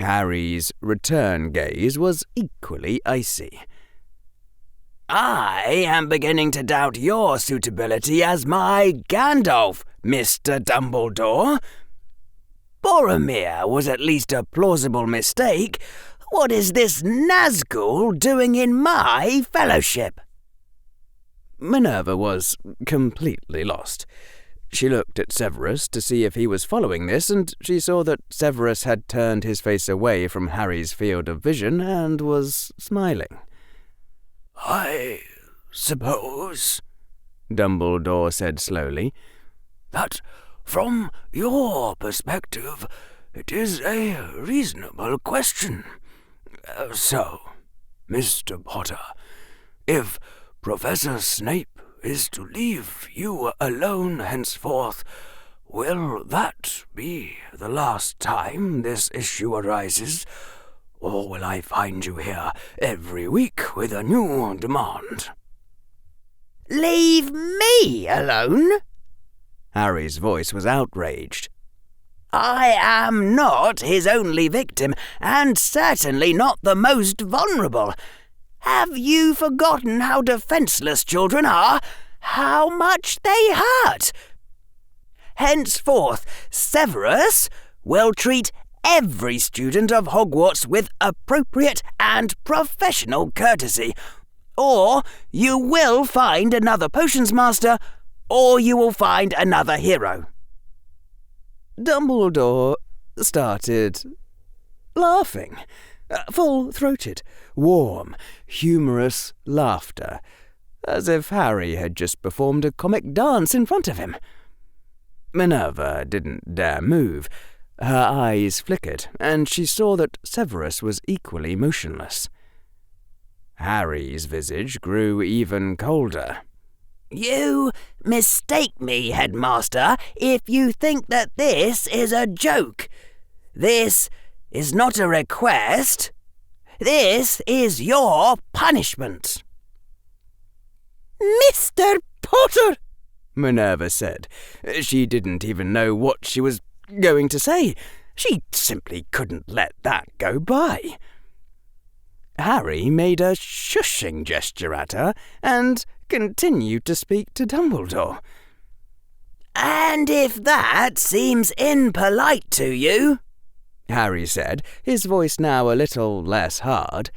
Harry's return gaze was equally icy. "I am beginning to doubt your suitability as my Gandalf, Mr. Dumbledore. Boromir was at least a plausible mistake. What is this Nazgul doing in my fellowship?" Minerva was completely lost. She looked at Severus to see if he was following this, and she saw that Severus had turned his face away from Harry's field of vision and was smiling. "I suppose," Dumbledore said slowly, "that from your perspective it is a reasonable question. So, Mr. Potter, if Professor Snape is to leave you alone henceforth, will that be the last time this issue arises, or will I find you here every week with a new demand?" "Leave me alone?" Harry's voice was outraged. "I am not his only victim, and certainly not the most vulnerable. Have you forgotten how defenceless children are? How much they hurt? Henceforth, Severus will treat every student of Hogwarts with appropriate and professional courtesy, or you will find another potions master, or you will find another hero." Dumbledore started laughing. Full-throated, warm, humorous laughter, as if Harry had just performed a comic dance in front of him. Minerva didn't dare move. Her eyes flickered, and she saw that Severus was equally motionless. Harry's visage grew even colder. "You mistake me, Headmaster, if you think that this is a joke. This is not a request. This is your punishment." Mr. Potter! Minerva said. She didn't even know what she was going to say. She simply couldn't let that go by. Harry made a shushing gesture at her and continued to speak to Dumbledore. "And if that seems impolite to you," Harry said, his voice now a little less hard,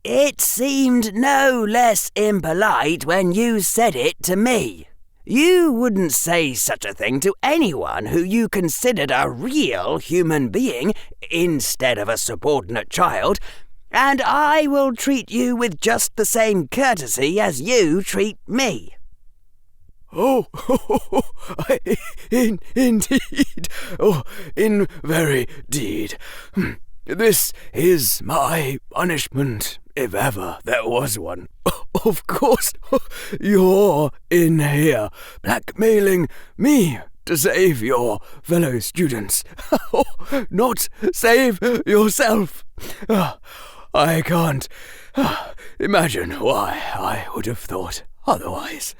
"it seemed no less impolite when you said it to me. You wouldn't say such a thing to anyone who you considered a real human being instead of a subordinate child, and I will treat you with just the same courtesy as you treat me." Oh, indeed. Oh, in very deed. This is my punishment, if ever there was one. Of course, you're in here blackmailing me to save your fellow students. Not save yourself. I can't imagine why I would have thought otherwise.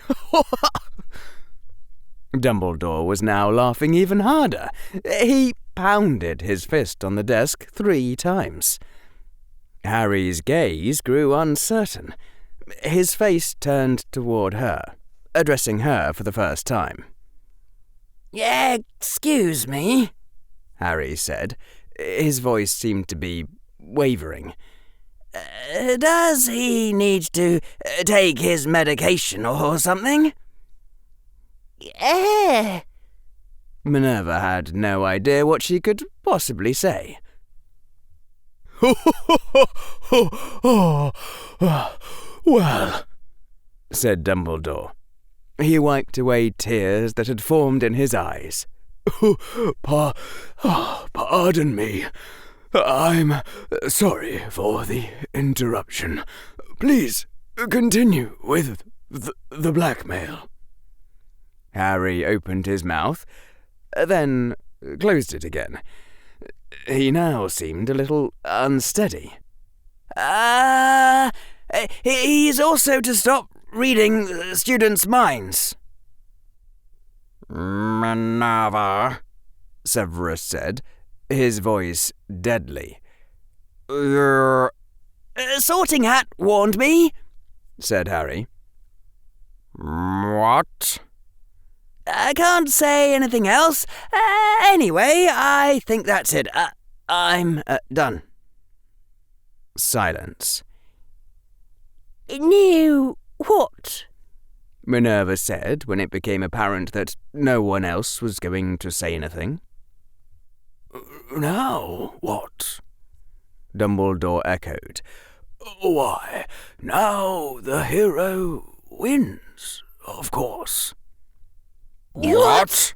Dumbledore was now laughing even harder. He pounded his fist on the desk 3 times. Harry's gaze grew uncertain. His face turned toward her, addressing her for the first time. "Excuse me," Harry said. His voice seemed to be wavering. Does he need to take his medication or something? Minerva had no idea what she could possibly say. Well, said Dumbledore. He wiped away tears that had formed in his eyes. Pardon me. I'm sorry for the interruption. Please continue with the blackmail. Harry opened his mouth, then closed it again. He now seemed a little unsteady. He's also to stop reading students' minds. Minerva, Severus said, his voice deadly. You're... Sorting Hat warned me, said Harry. What? I can't say anything else. Anyway, I think that's it. I'm done. Silence. No, what? Minerva said when it became apparent that no one else was going to say anything. Now what? Dumbledore echoed. Why, now the hero wins, of course. What?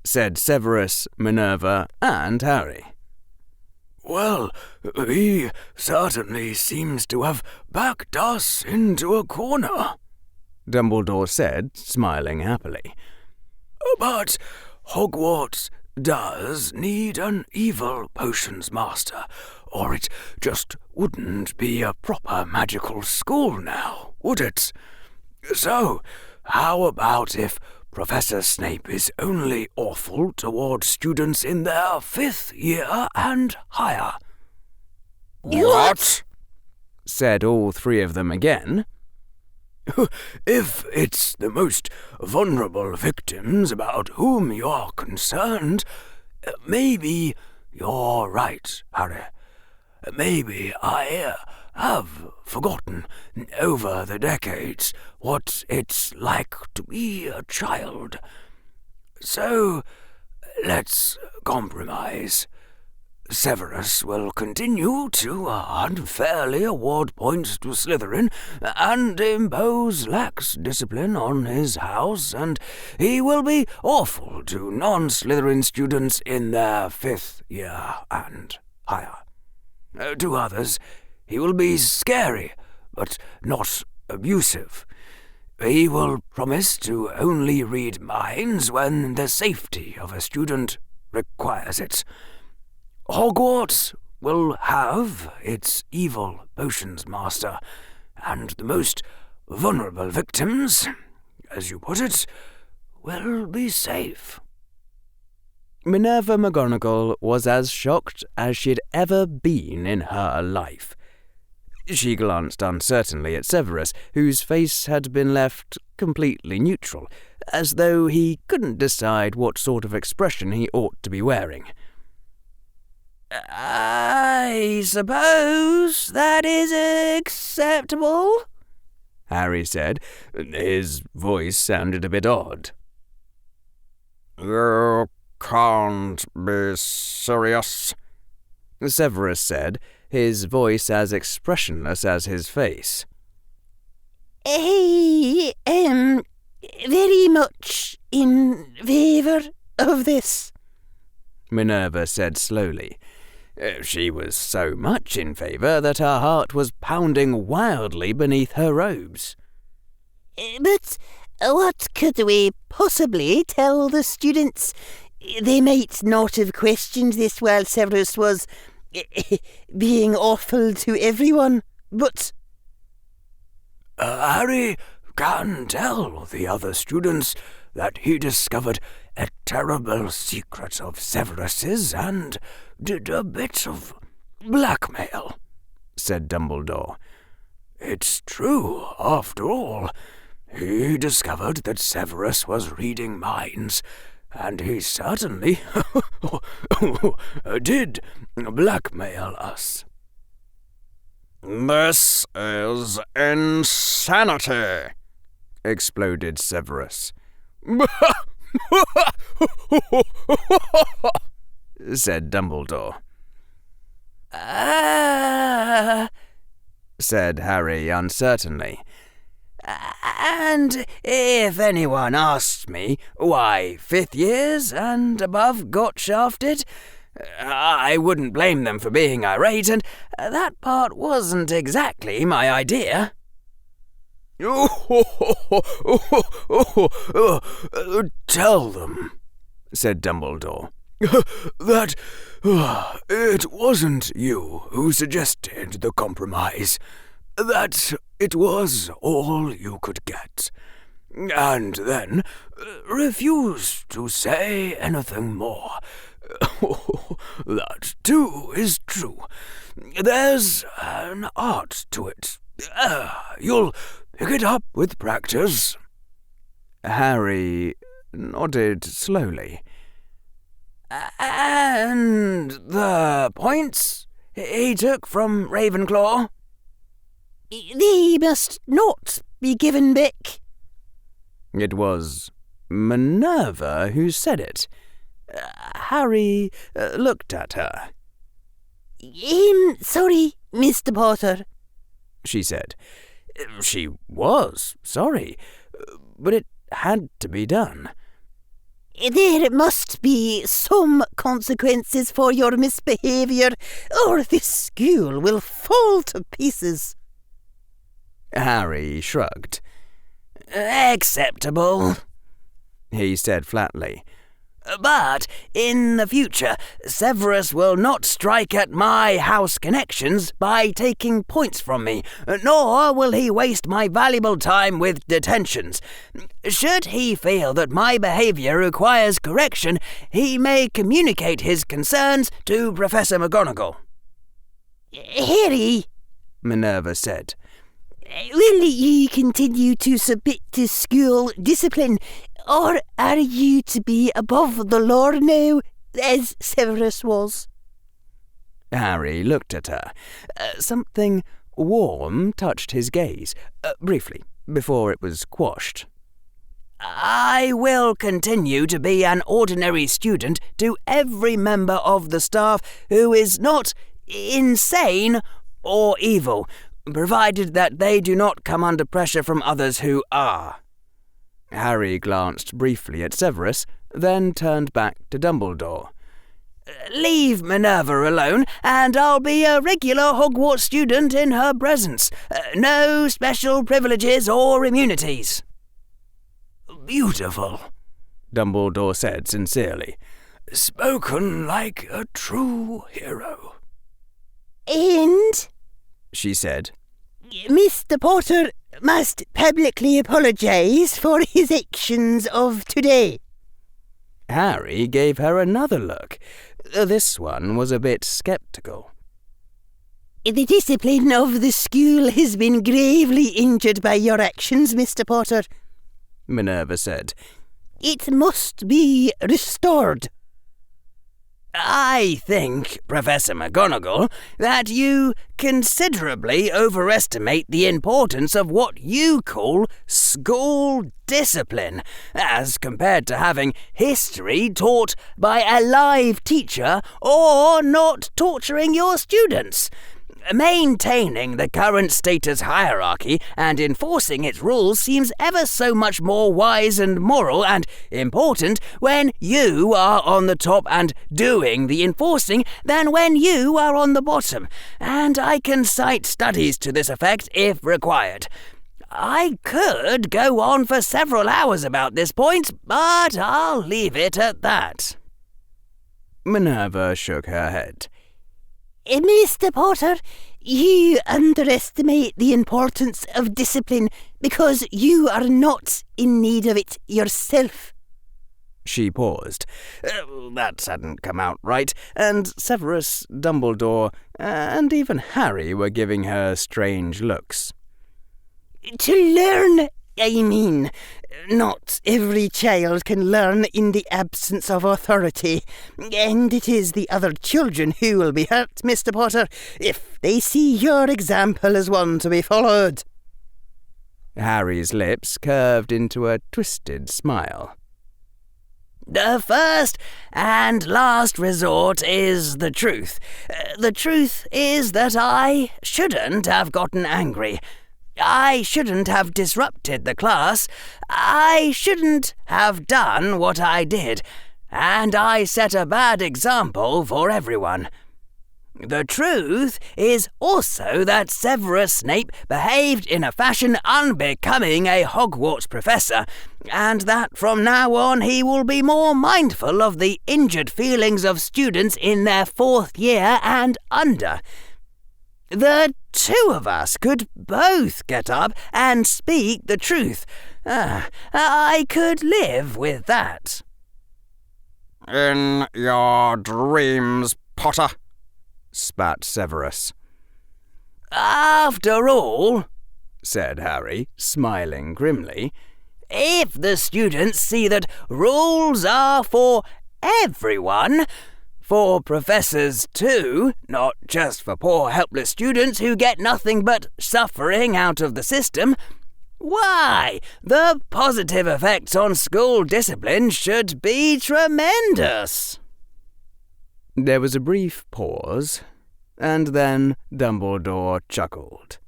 Said Severus, Minerva, and Harry. Well, he certainly seems to have backed us into a corner, Dumbledore said, smiling happily. But Hogwarts does need an evil potions master, or it just wouldn't be a proper magical school now, would it? So, how about if Professor Snape is only awful toward students in their 5th year and higher? What? Said all three of them again. If it's the most vulnerable victims about whom you're concerned, maybe you're right, Harry. Maybe I have forgotten over the decades what it's like to be a child. So let's compromise. Severus will continue to unfairly award points to Slytherin and impose lax discipline on his house, and he will be awful to non-Slytherin students in their 5th year and higher. To others, he will be scary, but not abusive. He will promise to only read minds when the safety of a student requires it. Hogwarts will have its evil potions master, and the most vulnerable victims, as you put it, will be safe. Minerva McGonagall was as shocked as she'd ever been in her life. She glanced uncertainly at Severus, whose face had been left completely neutral, as though he couldn't decide what sort of expression he ought to be wearing. I suppose that is acceptable, Harry said. His voice sounded a bit odd. You can't be serious, Severus said, his voice as expressionless as his face. Very much in favour of this, Minerva said slowly. She was so much in favour that her heart was pounding wildly beneath her robes. But what could we possibly tell the students? They might not have questioned this while Severus was being awful to everyone, but... Harry can tell the other students that he discovered a terrible secret of Severus's and did a bit of blackmail, said Dumbledore. It's true, after all. He discovered that Severus was reading minds, and he certainly did blackmail us. This is insanity, exploded Severus. said Dumbledore. Said Harry uncertainly. And if anyone asks me why 5th years and above got shafted, I wouldn't blame them for being irate, and that part wasn't exactly my idea. Tell them, said Dumbledore, that it wasn't you who suggested the compromise, that it was all you could get, and then refused to say anything more. That, too, is true. There's an art to it. You'll pick it up with practice. Harry nodded slowly. And the points he took from Ravenclaw? They must not be given back. It was Minerva who said it. Harry looked at her. Sorry, Mr. Potter, she said. She was sorry, but it had to be done. There must be some consequences for your misbehaviour, or this school will fall to pieces. Harry shrugged. Acceptable, he said flatly. But in the future, Severus will not strike at my house connections by taking points from me, nor will he waste my valuable time with detentions. Should he feel that my behaviour requires correction, he may communicate his concerns to Professor McGonagall. Harry, Minerva said, will you continue to submit to school discipline, or are you to be above the law now, as Severus was? Harry looked at her. Something warm touched his gaze, briefly, before it was quashed. I will continue to be an ordinary student to every member of the staff who is not insane or evil, provided that they do not come under pressure from others who are. Harry glanced briefly at Severus, then turned back to Dumbledore. Leave Minerva alone, and I'll be a regular Hogwarts student in her presence. No special privileges or immunities. Beautiful, Dumbledore said sincerely. Spoken like a true hero. And, she said, Mr. Potter must publicly apologise for his actions of today. Harry gave her another look. This one was a bit sceptical. The discipline of the school has been gravely injured by your actions, Mr. Potter, Minerva said. It must be restored. I think, Professor McGonagall, that you considerably overestimate the importance of what you call school discipline, as compared to having history taught by a live teacher or not torturing your students. Maintaining the current status hierarchy and enforcing its rules seems ever so much more wise and moral and important when you are on the top and doing the enforcing than when you are on the bottom, and I can cite studies to this effect if required. I could go on for several hours about this point, but I'll leave it at that. Minerva shook her head. Mr. Potter, you underestimate the importance of discipline because you are not in need of it yourself. She paused. That hadn't come out right, and Severus, Dumbledore, and even Harry were giving her strange looks. To learn I mean, not every child can learn in the absence of authority, and it is the other children who will be hurt, Mr. Potter, if they see your example as one to be followed. Harry's lips curved into a twisted smile. The first and last resort is the truth. The truth is that I shouldn't have gotten angry. I shouldn't have disrupted the class. I shouldn't have done what I did. And I set a bad example for everyone. The truth is also that Severus Snape behaved in a fashion unbecoming a Hogwarts professor, and that from now on he will be more mindful of the injured feelings of students in their 4th year and under. The two of us could both get up and speak the truth. I could live with that. In your dreams, Potter, spat Severus. After all, said Harry, smiling grimly, if the students see that rules are for everyone, for professors too, not just for poor helpless students who get nothing but suffering out of the system, why, the positive effects on school discipline should be tremendous. There was a brief pause, and then Dumbledore chuckled.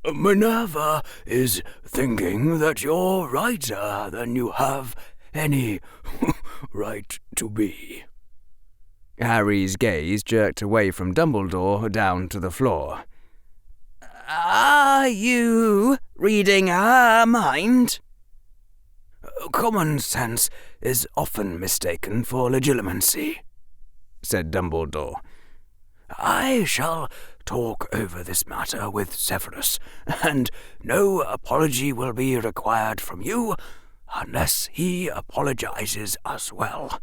Minerva is thinking that you're righter than you have any right to be. Harry's gaze jerked away from Dumbledore down to the floor. Are you reading her mind? Common sense is often mistaken for legitimacy, said Dumbledore. I shall talk over this matter with Severus, and no apology will be required from you unless he apologizes as well.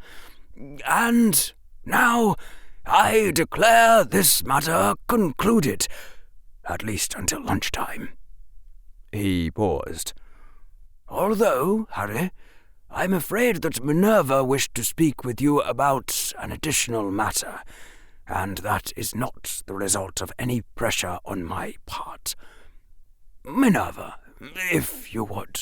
And now I declare this matter concluded, at least until lunchtime. He paused. Although, Harry, I'm afraid that Minerva wished to speak with you about an additional matter, and that is not the result of any pressure on my part. Minerva, if you would.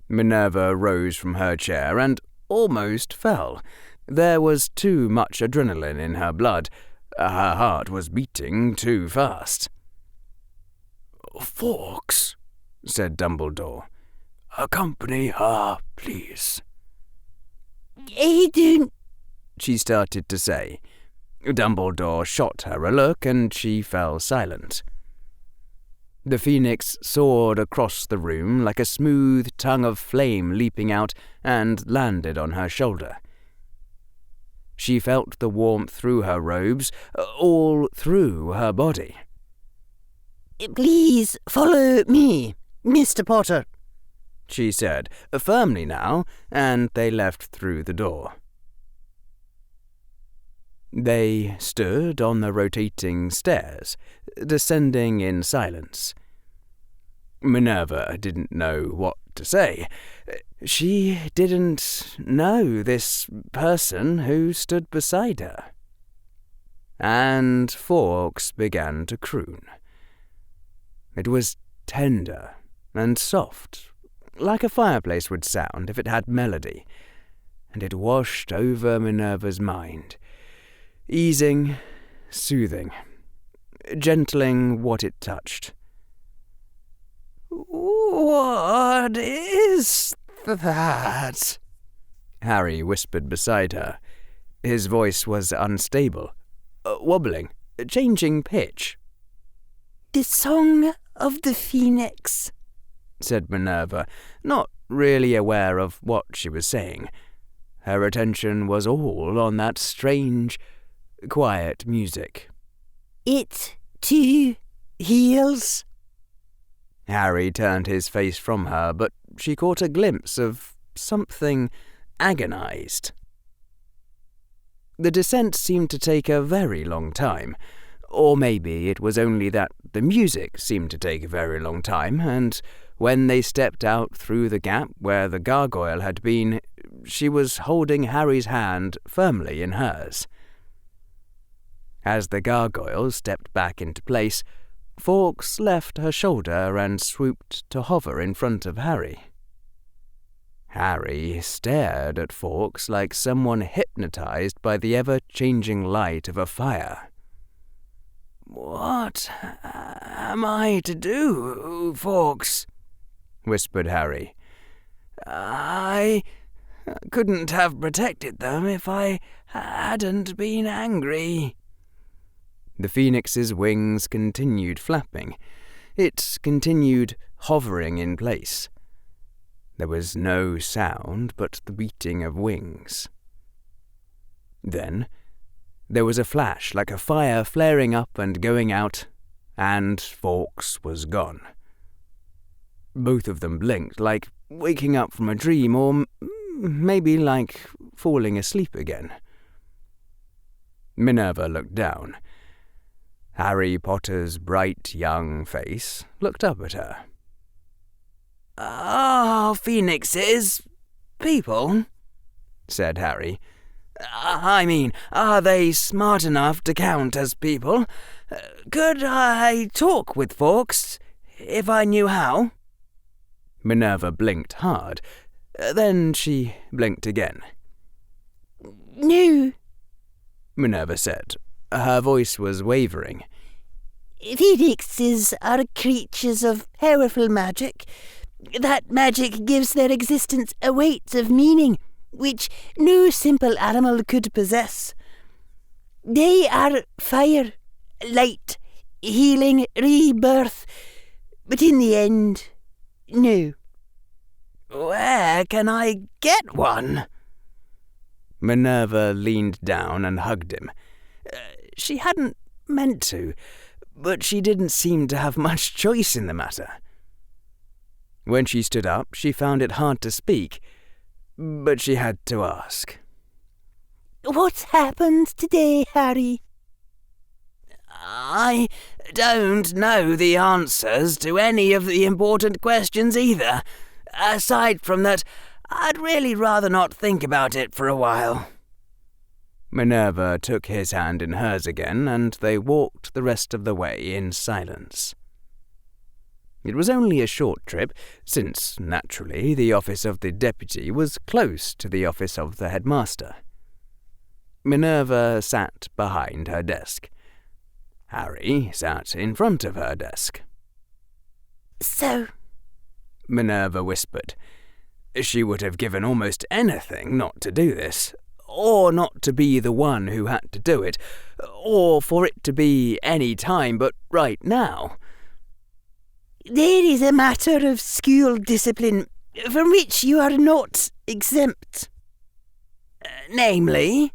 Minerva rose from her chair and almost fell. There was too much adrenaline in her blood. Her heart was beating too fast. Fawkes, said Dumbledore. Accompany her, please. I don't... she started to say. Dumbledore shot her a look, and she fell silent. The phoenix soared across the room like a smooth tongue of flame leaping out and landed on her shoulder. She felt the warmth through her robes, all through her body. Please follow me, Mr. Potter, she said, firmly now, and they left through the door. They stood on the rotating stairs, descending in silence. Minerva didn't know what to say. She didn't know this person who stood beside her. And Fawkes began to croon. It was tender and soft, like a fireplace would sound if it had melody, and it washed over Minerva's mind, easing, soothing, gentling what it touched. What is that? Harry whispered beside her. His voice was unstable, wobbling, changing pitch. The Song of the Phoenix, said Minerva, not really aware of what she was saying. Her attention was all on that strange, quiet music. It, too, heals. Harry turned his face from her, but she caught a glimpse of something agonized. The descent seemed to take a very long time. Or maybe it was only that the music seemed to take a very long time, and when they stepped out through the gap where the gargoyle had been, she was holding Harry's hand firmly in hers. As the gargoyle stepped back into place, Fawkes left her shoulder and swooped to hover in front of Harry. Harry stared at Fawkes like someone hypnotized by the ever-changing light of a fire. "What am I to do, Fawkes?" whispered Harry. "I couldn't have protected them if I hadn't been angry." The phoenix's wings continued flapping. It continued hovering in place. There was no sound but the beating of wings. Then there was a flash like a fire flaring up and going out, and Fawkes was gone. Both of them blinked, like waking up from a dream, or maybe like falling asleep again. Minerva looked down. Harry Potter's bright young face looked up at her. "Are phoenixes people?" said Harry. "I mean, are they smart enough to count as people? Could I talk with Fawkes if I knew how?" Minerva blinked hard. Then she blinked again. "No," Minerva said. Her voice was wavering. "Phoenixes are creatures of powerful magic. That magic gives their existence a weight of meaning which no simple animal could possess. They are fire, light, healing, rebirth, but in the end, no." "Where can I get one?" Minerva leaned down and hugged him. She hadn't meant to, but she didn't seem to have much choice in the matter. When she stood up, she found it hard to speak, but she had to ask. "What happened today, Harry?" "I don't know the answers to any of the important questions either. Aside from that, I'd really rather not think about it for a while." Minerva took his hand in hers again, and they walked the rest of the way in silence. It was only a short trip, since, naturally, the office of the deputy was close to the office of the headmaster. Minerva sat behind her desk. Harry sat in front of her desk. "So," Minerva whispered. She would have given almost anything not to do this, or not to be the one who had to do it, or for it to be any time but right now. "There is a matter of school discipline from which you are not exempt." "Namely?"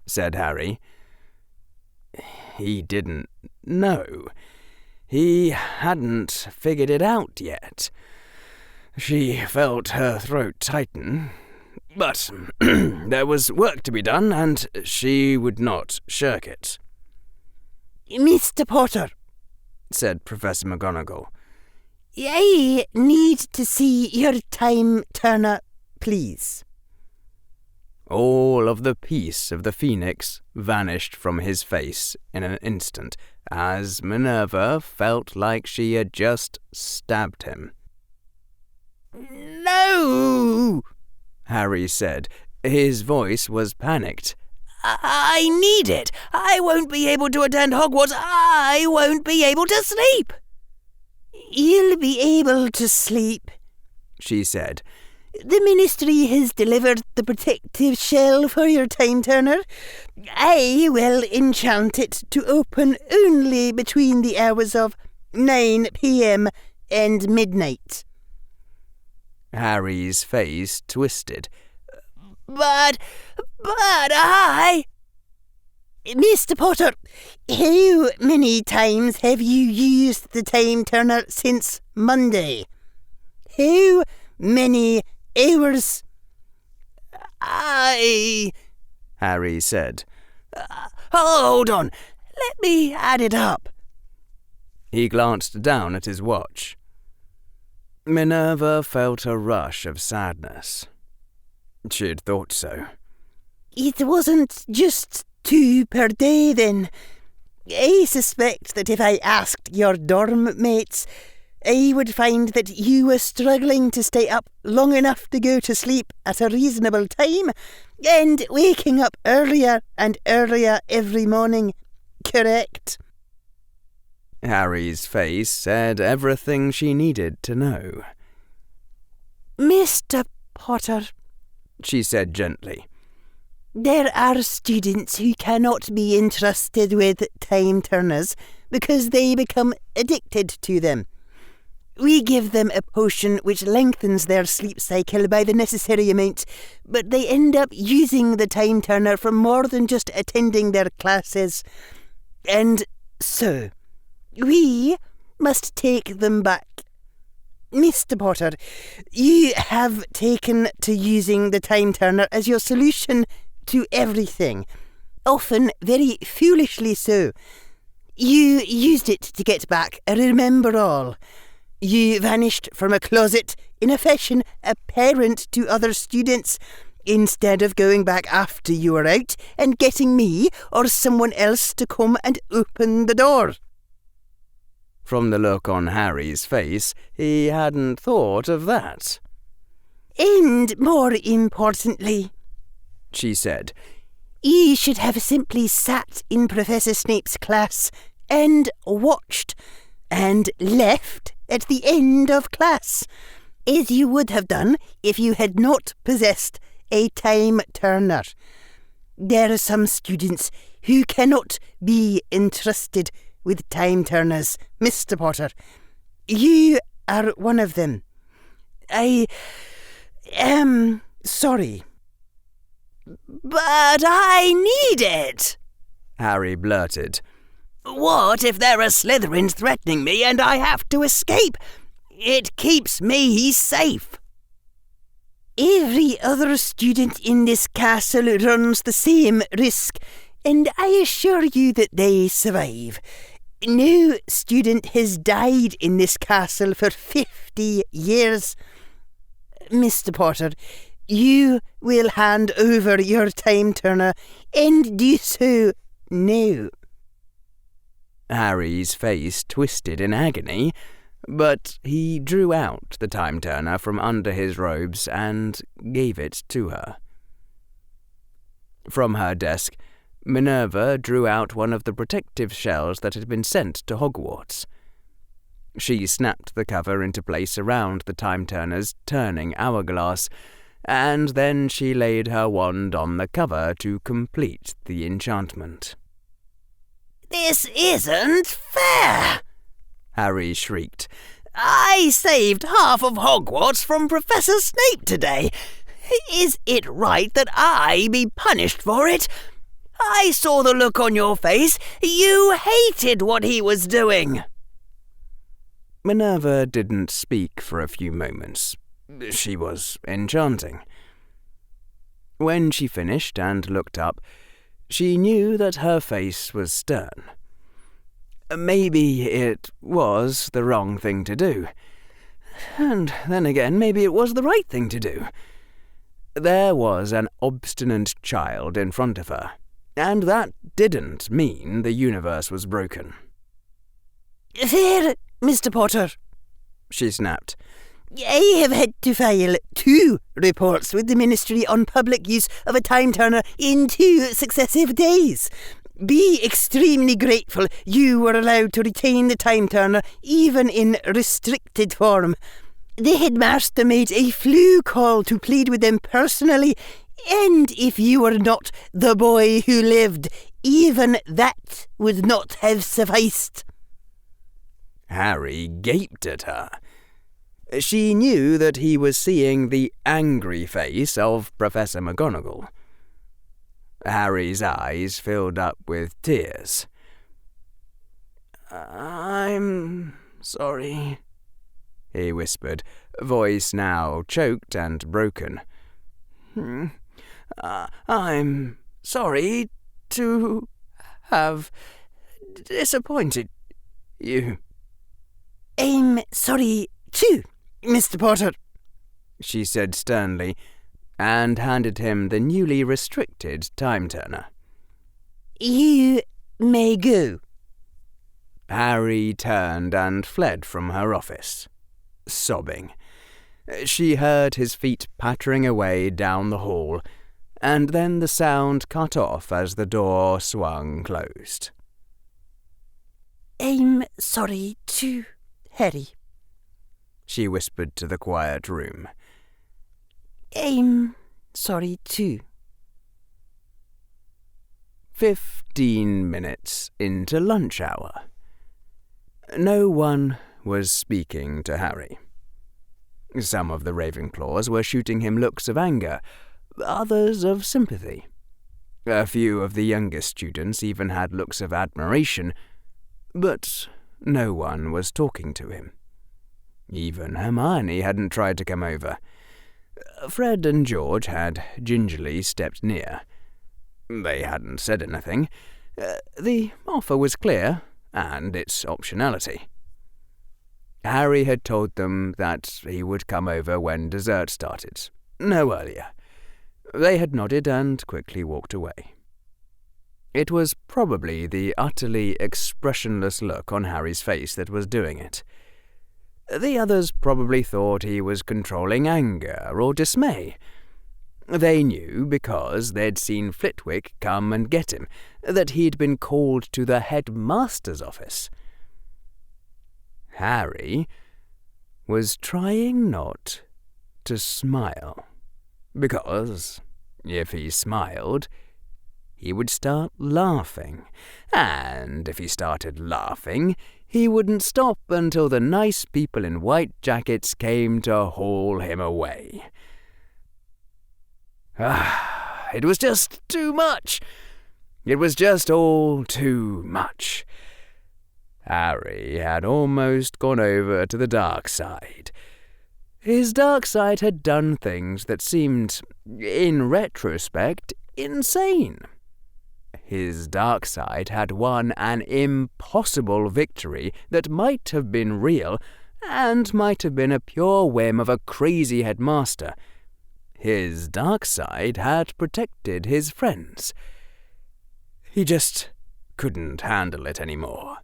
said Harry. He didn't know. He hadn't figured it out yet. She felt her throat tighten, but there was work to be done, and she would not shirk it. "Mr. Potter," said Professor McGonagall, "I need to see your time turner, please." All of the peace of the phoenix vanished from his face in an instant, as Minerva felt like she had just stabbed him. "No!" Harry said. His voice was panicked. "I need it! I won't be able to attend Hogwarts! I won't be able to sleep!" "You'll be able to sleep," she said. "The Ministry has delivered the protective shell for your time turner. I will enchant it to open only between the hours of 9 p.m. and midnight." Harry's face twisted. But I... "Mr. Potter, how many times have you used the time turner since Monday? How many hours?" Harry said. Hold on. Let me add it up. He glanced down at his watch. Minerva felt a rush of sadness. She'd thought so. It wasn't just 2 per day, then. I suspect that if I asked your dorm mates, I would find that you were struggling to stay up long enough to go to sleep at a reasonable time, and waking up earlier and earlier every morning. Correct? Harry's face said everything she needed to know. Mr. Potter, She said gently. there are students who cannot be entrusted with time turners because they become addicted to them. We give them a potion which lengthens their sleep cycle by the necessary amount, but they end up using the time turner for more than just attending their classes. And so, we must take them back. Mr. Potter, you have taken to using the time turner as your solution to everything, often very foolishly so. You used it to get back a remember all. You vanished from a closet in a fashion apparent to other students, instead of going back after you were out and getting me or someone else to come and open the door. From the look on Harry's face, he hadn't thought of that. And more importantly, She said, you should have simply sat in Professor Snape's class and watched, and left at the end of class, as you would have done if you had not possessed a time turner. There are some students who cannot be entrusted with time turners, Mr. Potter. You are one of them. I am sorry. But I need it. Harry blurted. What if there are Slytherins threatening me and I have to escape? It keeps me safe. Every other student in this castle runs the same risk, and I assure you that they survive. No student has died in this castle for 50 years. Mr. Potter, you will hand over your time turner, and do so now. Harry's face twisted in agony, but he drew out the time turner from under his robes and gave it to her. From her desk, Minerva drew out one of the protective shells that had been sent to Hogwarts. She snapped the cover into place around the time turner's turning hourglass, and then she laid her wand on the cover to complete the enchantment. This isn't fair, Harry shrieked. I saved half of Hogwarts from Professor Snape today. Is it right that I be punished for it? I saw the look on your face. You hated what he was doing. Minerva didn't speak for a few moments. She was enchanting. When she finished and looked up, she knew that her face was stern. Maybe it was the wrong thing to do. And then again, maybe it was the right thing to do. There was an obstinate child in front of her, and that didn't mean the universe was broken. There, Mr. Potter, She snapped. I have had to file 2 reports with the Ministry on public use of a time turner in 2 successive days. Be extremely grateful you were allowed to retain the time turner, even in restricted form. The headmaster made a flu call to plead with them personally, and if you were not the boy who lived, even that would not have sufficed. Harry gaped at her. She knew that he was seeing the angry face of Professor McGonagall. Harry's eyes filled up with tears. "I'm sorry," he whispered, voice now choked and broken. "I'm sorry to have disappointed you." "I'm sorry too, Mr. Potter," she said sternly, and handed him the newly restricted time turner. "You may go." Harry turned and fled from her office, sobbing. She heard his feet pattering away down the hall, and then the sound cut off as the door swung closed. "I'm sorry too, Harry," she whispered to the quiet room. "I'm sorry too." 15 minutes into lunch hour. No one was speaking to Harry. Some of the Ravenclaws were shooting him looks of anger, others of sympathy. A few of the younger students even had looks of admiration, but no one was talking to him. Even Hermione hadn't tried to come over. Fred and George had gingerly stepped near. They hadn't said anything. The offer was clear, and its optionality. Harry had told them that he would come over when dessert started, no earlier. They had nodded and quickly walked away. It was probably the utterly expressionless look on Harry's face that was doing it. The others probably thought he was controlling anger or dismay. They knew, because they'd seen Flitwick come and get him, that he'd been called to the headmaster's office. Harry was trying not to smile, because if he smiled, he would start laughing, and if he started laughing, he wouldn't stop until the nice people in white jackets came to haul him away. It was just too much. It was just all too much. Harry had almost gone over to the dark side. His dark side had done things that seemed, in retrospect, insane. His dark side had won an impossible victory that might have been real and might have been a pure whim of a crazy headmaster. His dark side had protected his friends. He just couldn't handle it anymore.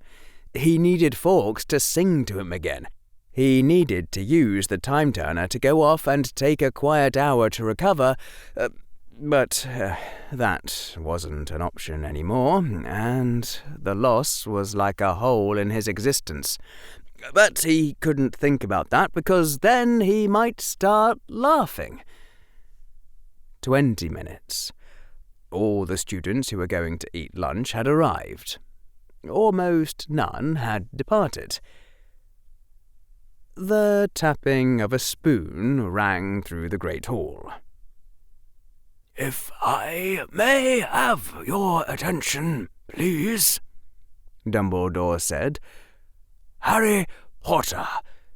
He needed Fawkes to sing to him again. He needed to use the time turner to go off and take a quiet hour to recover, but that wasn't an option anymore, and the loss was like a hole in his existence. But he couldn't think about that, because then he might start laughing. 20 minutes. All the students who were going to eat lunch had arrived. Almost none had departed. The tapping of a spoon rang through the great hall. "If I may have your attention, please," Dumbledore said. "Harry Potter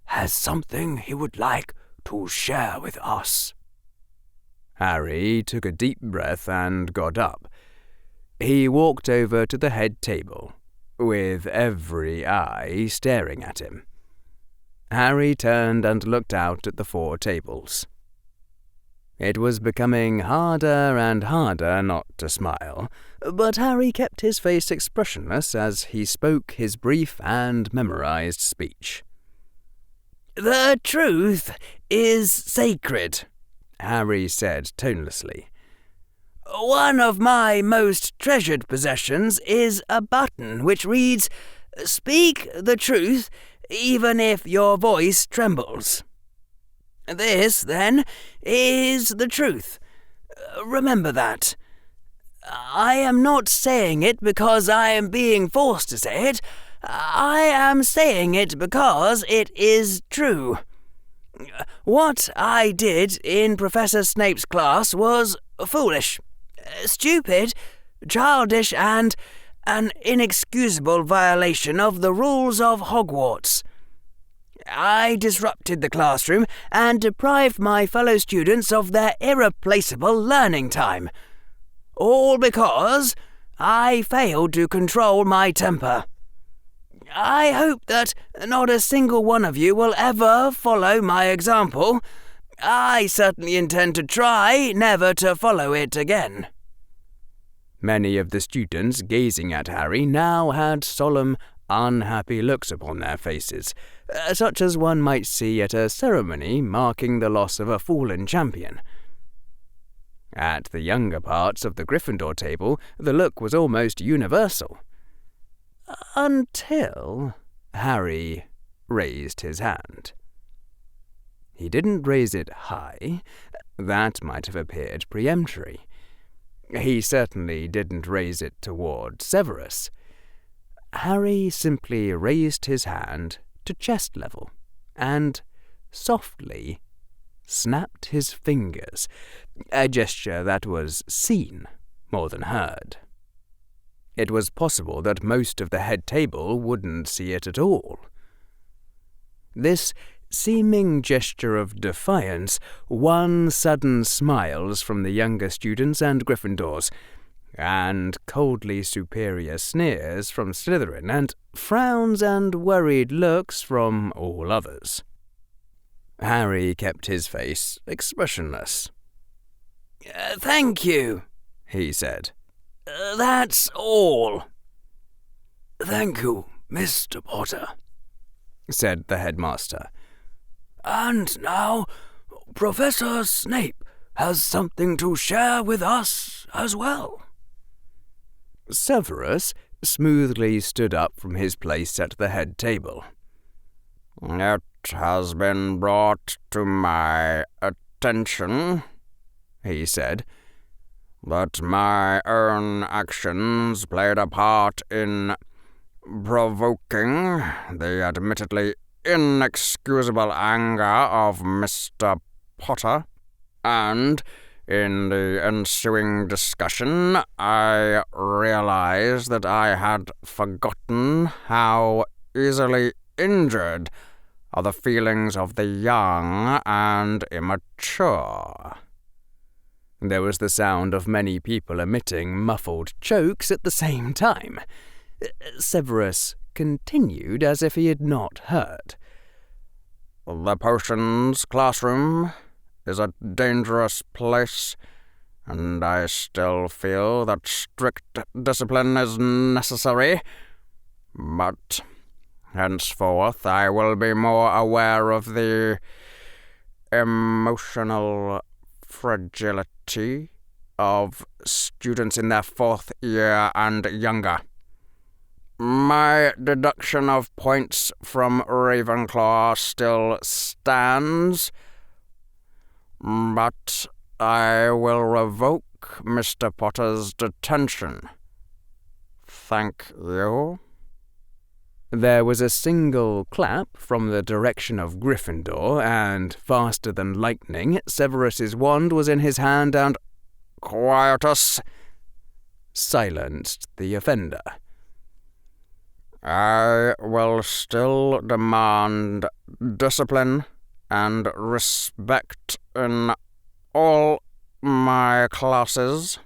has something he would like to share with us." Harry took a deep breath and got up. He walked over to the head table, with every eye staring at him. Harry turned and looked out at the 4 tables. It was becoming harder and harder not to smile, but Harry kept his face expressionless as he spoke his brief and memorized speech. "The truth is sacred," Harry said tonelessly. "One of my most treasured possessions is a button which reads, 'Speak the truth, even if your voice trembles.' This, then, is the truth. Remember that. I am not saying it because I am being forced to say it. I am saying it because it is true. What I did in Professor Snape's class was foolish, stupid, childish, and an inexcusable violation of the rules of Hogwarts. I disrupted the classroom and deprived my fellow students of their irreplaceable learning time. All because I failed to control my temper. I hope that not a single one of you will ever follow my example. I certainly intend to try never to follow it again." Many of the students gazing at Harry now had solemn, unhappy looks upon their faces, such as one might see at a ceremony marking the loss of a fallen champion. At the younger parts of the Gryffindor table, the look was almost universal. Until Harry raised his hand. He didn't raise it high. That might have appeared peremptory. He certainly didn't raise it toward Severus. Harry simply raised his hand to chest level and softly snapped his fingers, a gesture that was seen more than heard. It was possible that most of the head table wouldn't see it at all. This seeming gesture of defiance won sudden smiles from the younger students and Gryffindors, and coldly superior sneers from Slytherin, and frowns and worried looks from all others. Harry kept his face expressionless. "Thank you," he said. "That's all." "Thank you, Mr. Potter," said the headmaster. "And now Professor Snape has something to share with us as well." Severus smoothly stood up from his place at the head table. "It has been brought to my attention," he said, "that my own actions played a part in provoking the admittedly inexcusable anger of Mr. Potter, and in the ensuing discussion I realized that I had forgotten how easily injured are the feelings of the young and immature." There was the sound of many people emitting muffled chokes at the same time. Severus continued as if he had not heard. "The potions classroom is a dangerous place, and I still feel that strict discipline is necessary, but henceforth I will be more aware of the emotional fragility of students in their 4th year and younger. My deduction of points from Ravenclaw still stands, but I will revoke Mr. Potter's detention. Thank you." There was a single clap from the direction of Gryffindor, and faster than lightning, Severus's wand was in his hand and "Quietus!" silenced the offender. "I will still demand discipline and respect in all my classes,"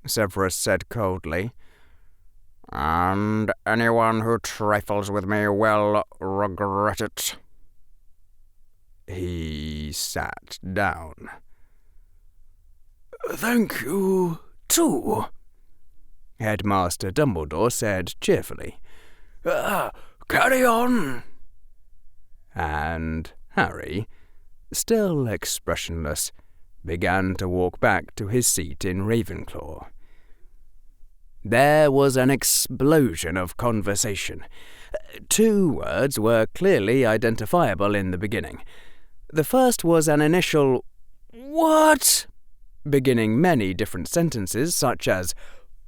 Severus said coldly, "and anyone who trifles with me will regret it." He sat down. "Thank you, too," Headmaster Dumbledore said cheerfully. "Carry on." And Harry, still expressionless, began to walk back to his seat in Ravenclaw. There was an explosion of conversation. 2 words were clearly identifiable in the beginning. The first was an initial "What?" beginning many different sentences, such as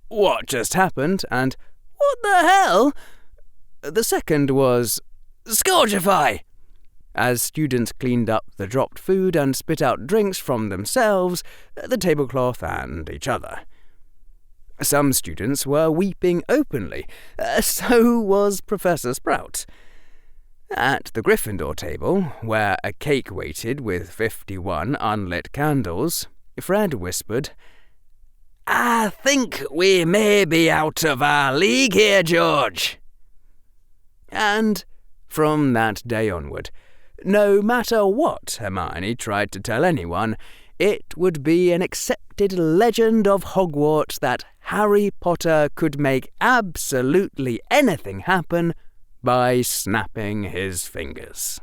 "What just happened?" and "What the hell?" The second was "Scourgify!" as students cleaned up the dropped food and spit out drinks from themselves, the tablecloth, and each other. Some students were weeping openly. So was Professor Sprout. At the Gryffindor table, where a cake waited with 51 unlit candles, Fred whispered, I think we may be out of our league here, George. And from that day onward, no matter what Hermione tried to tell anyone, it would be an accepted legend of Hogwarts that Harry Potter could make absolutely anything happen by snapping his fingers.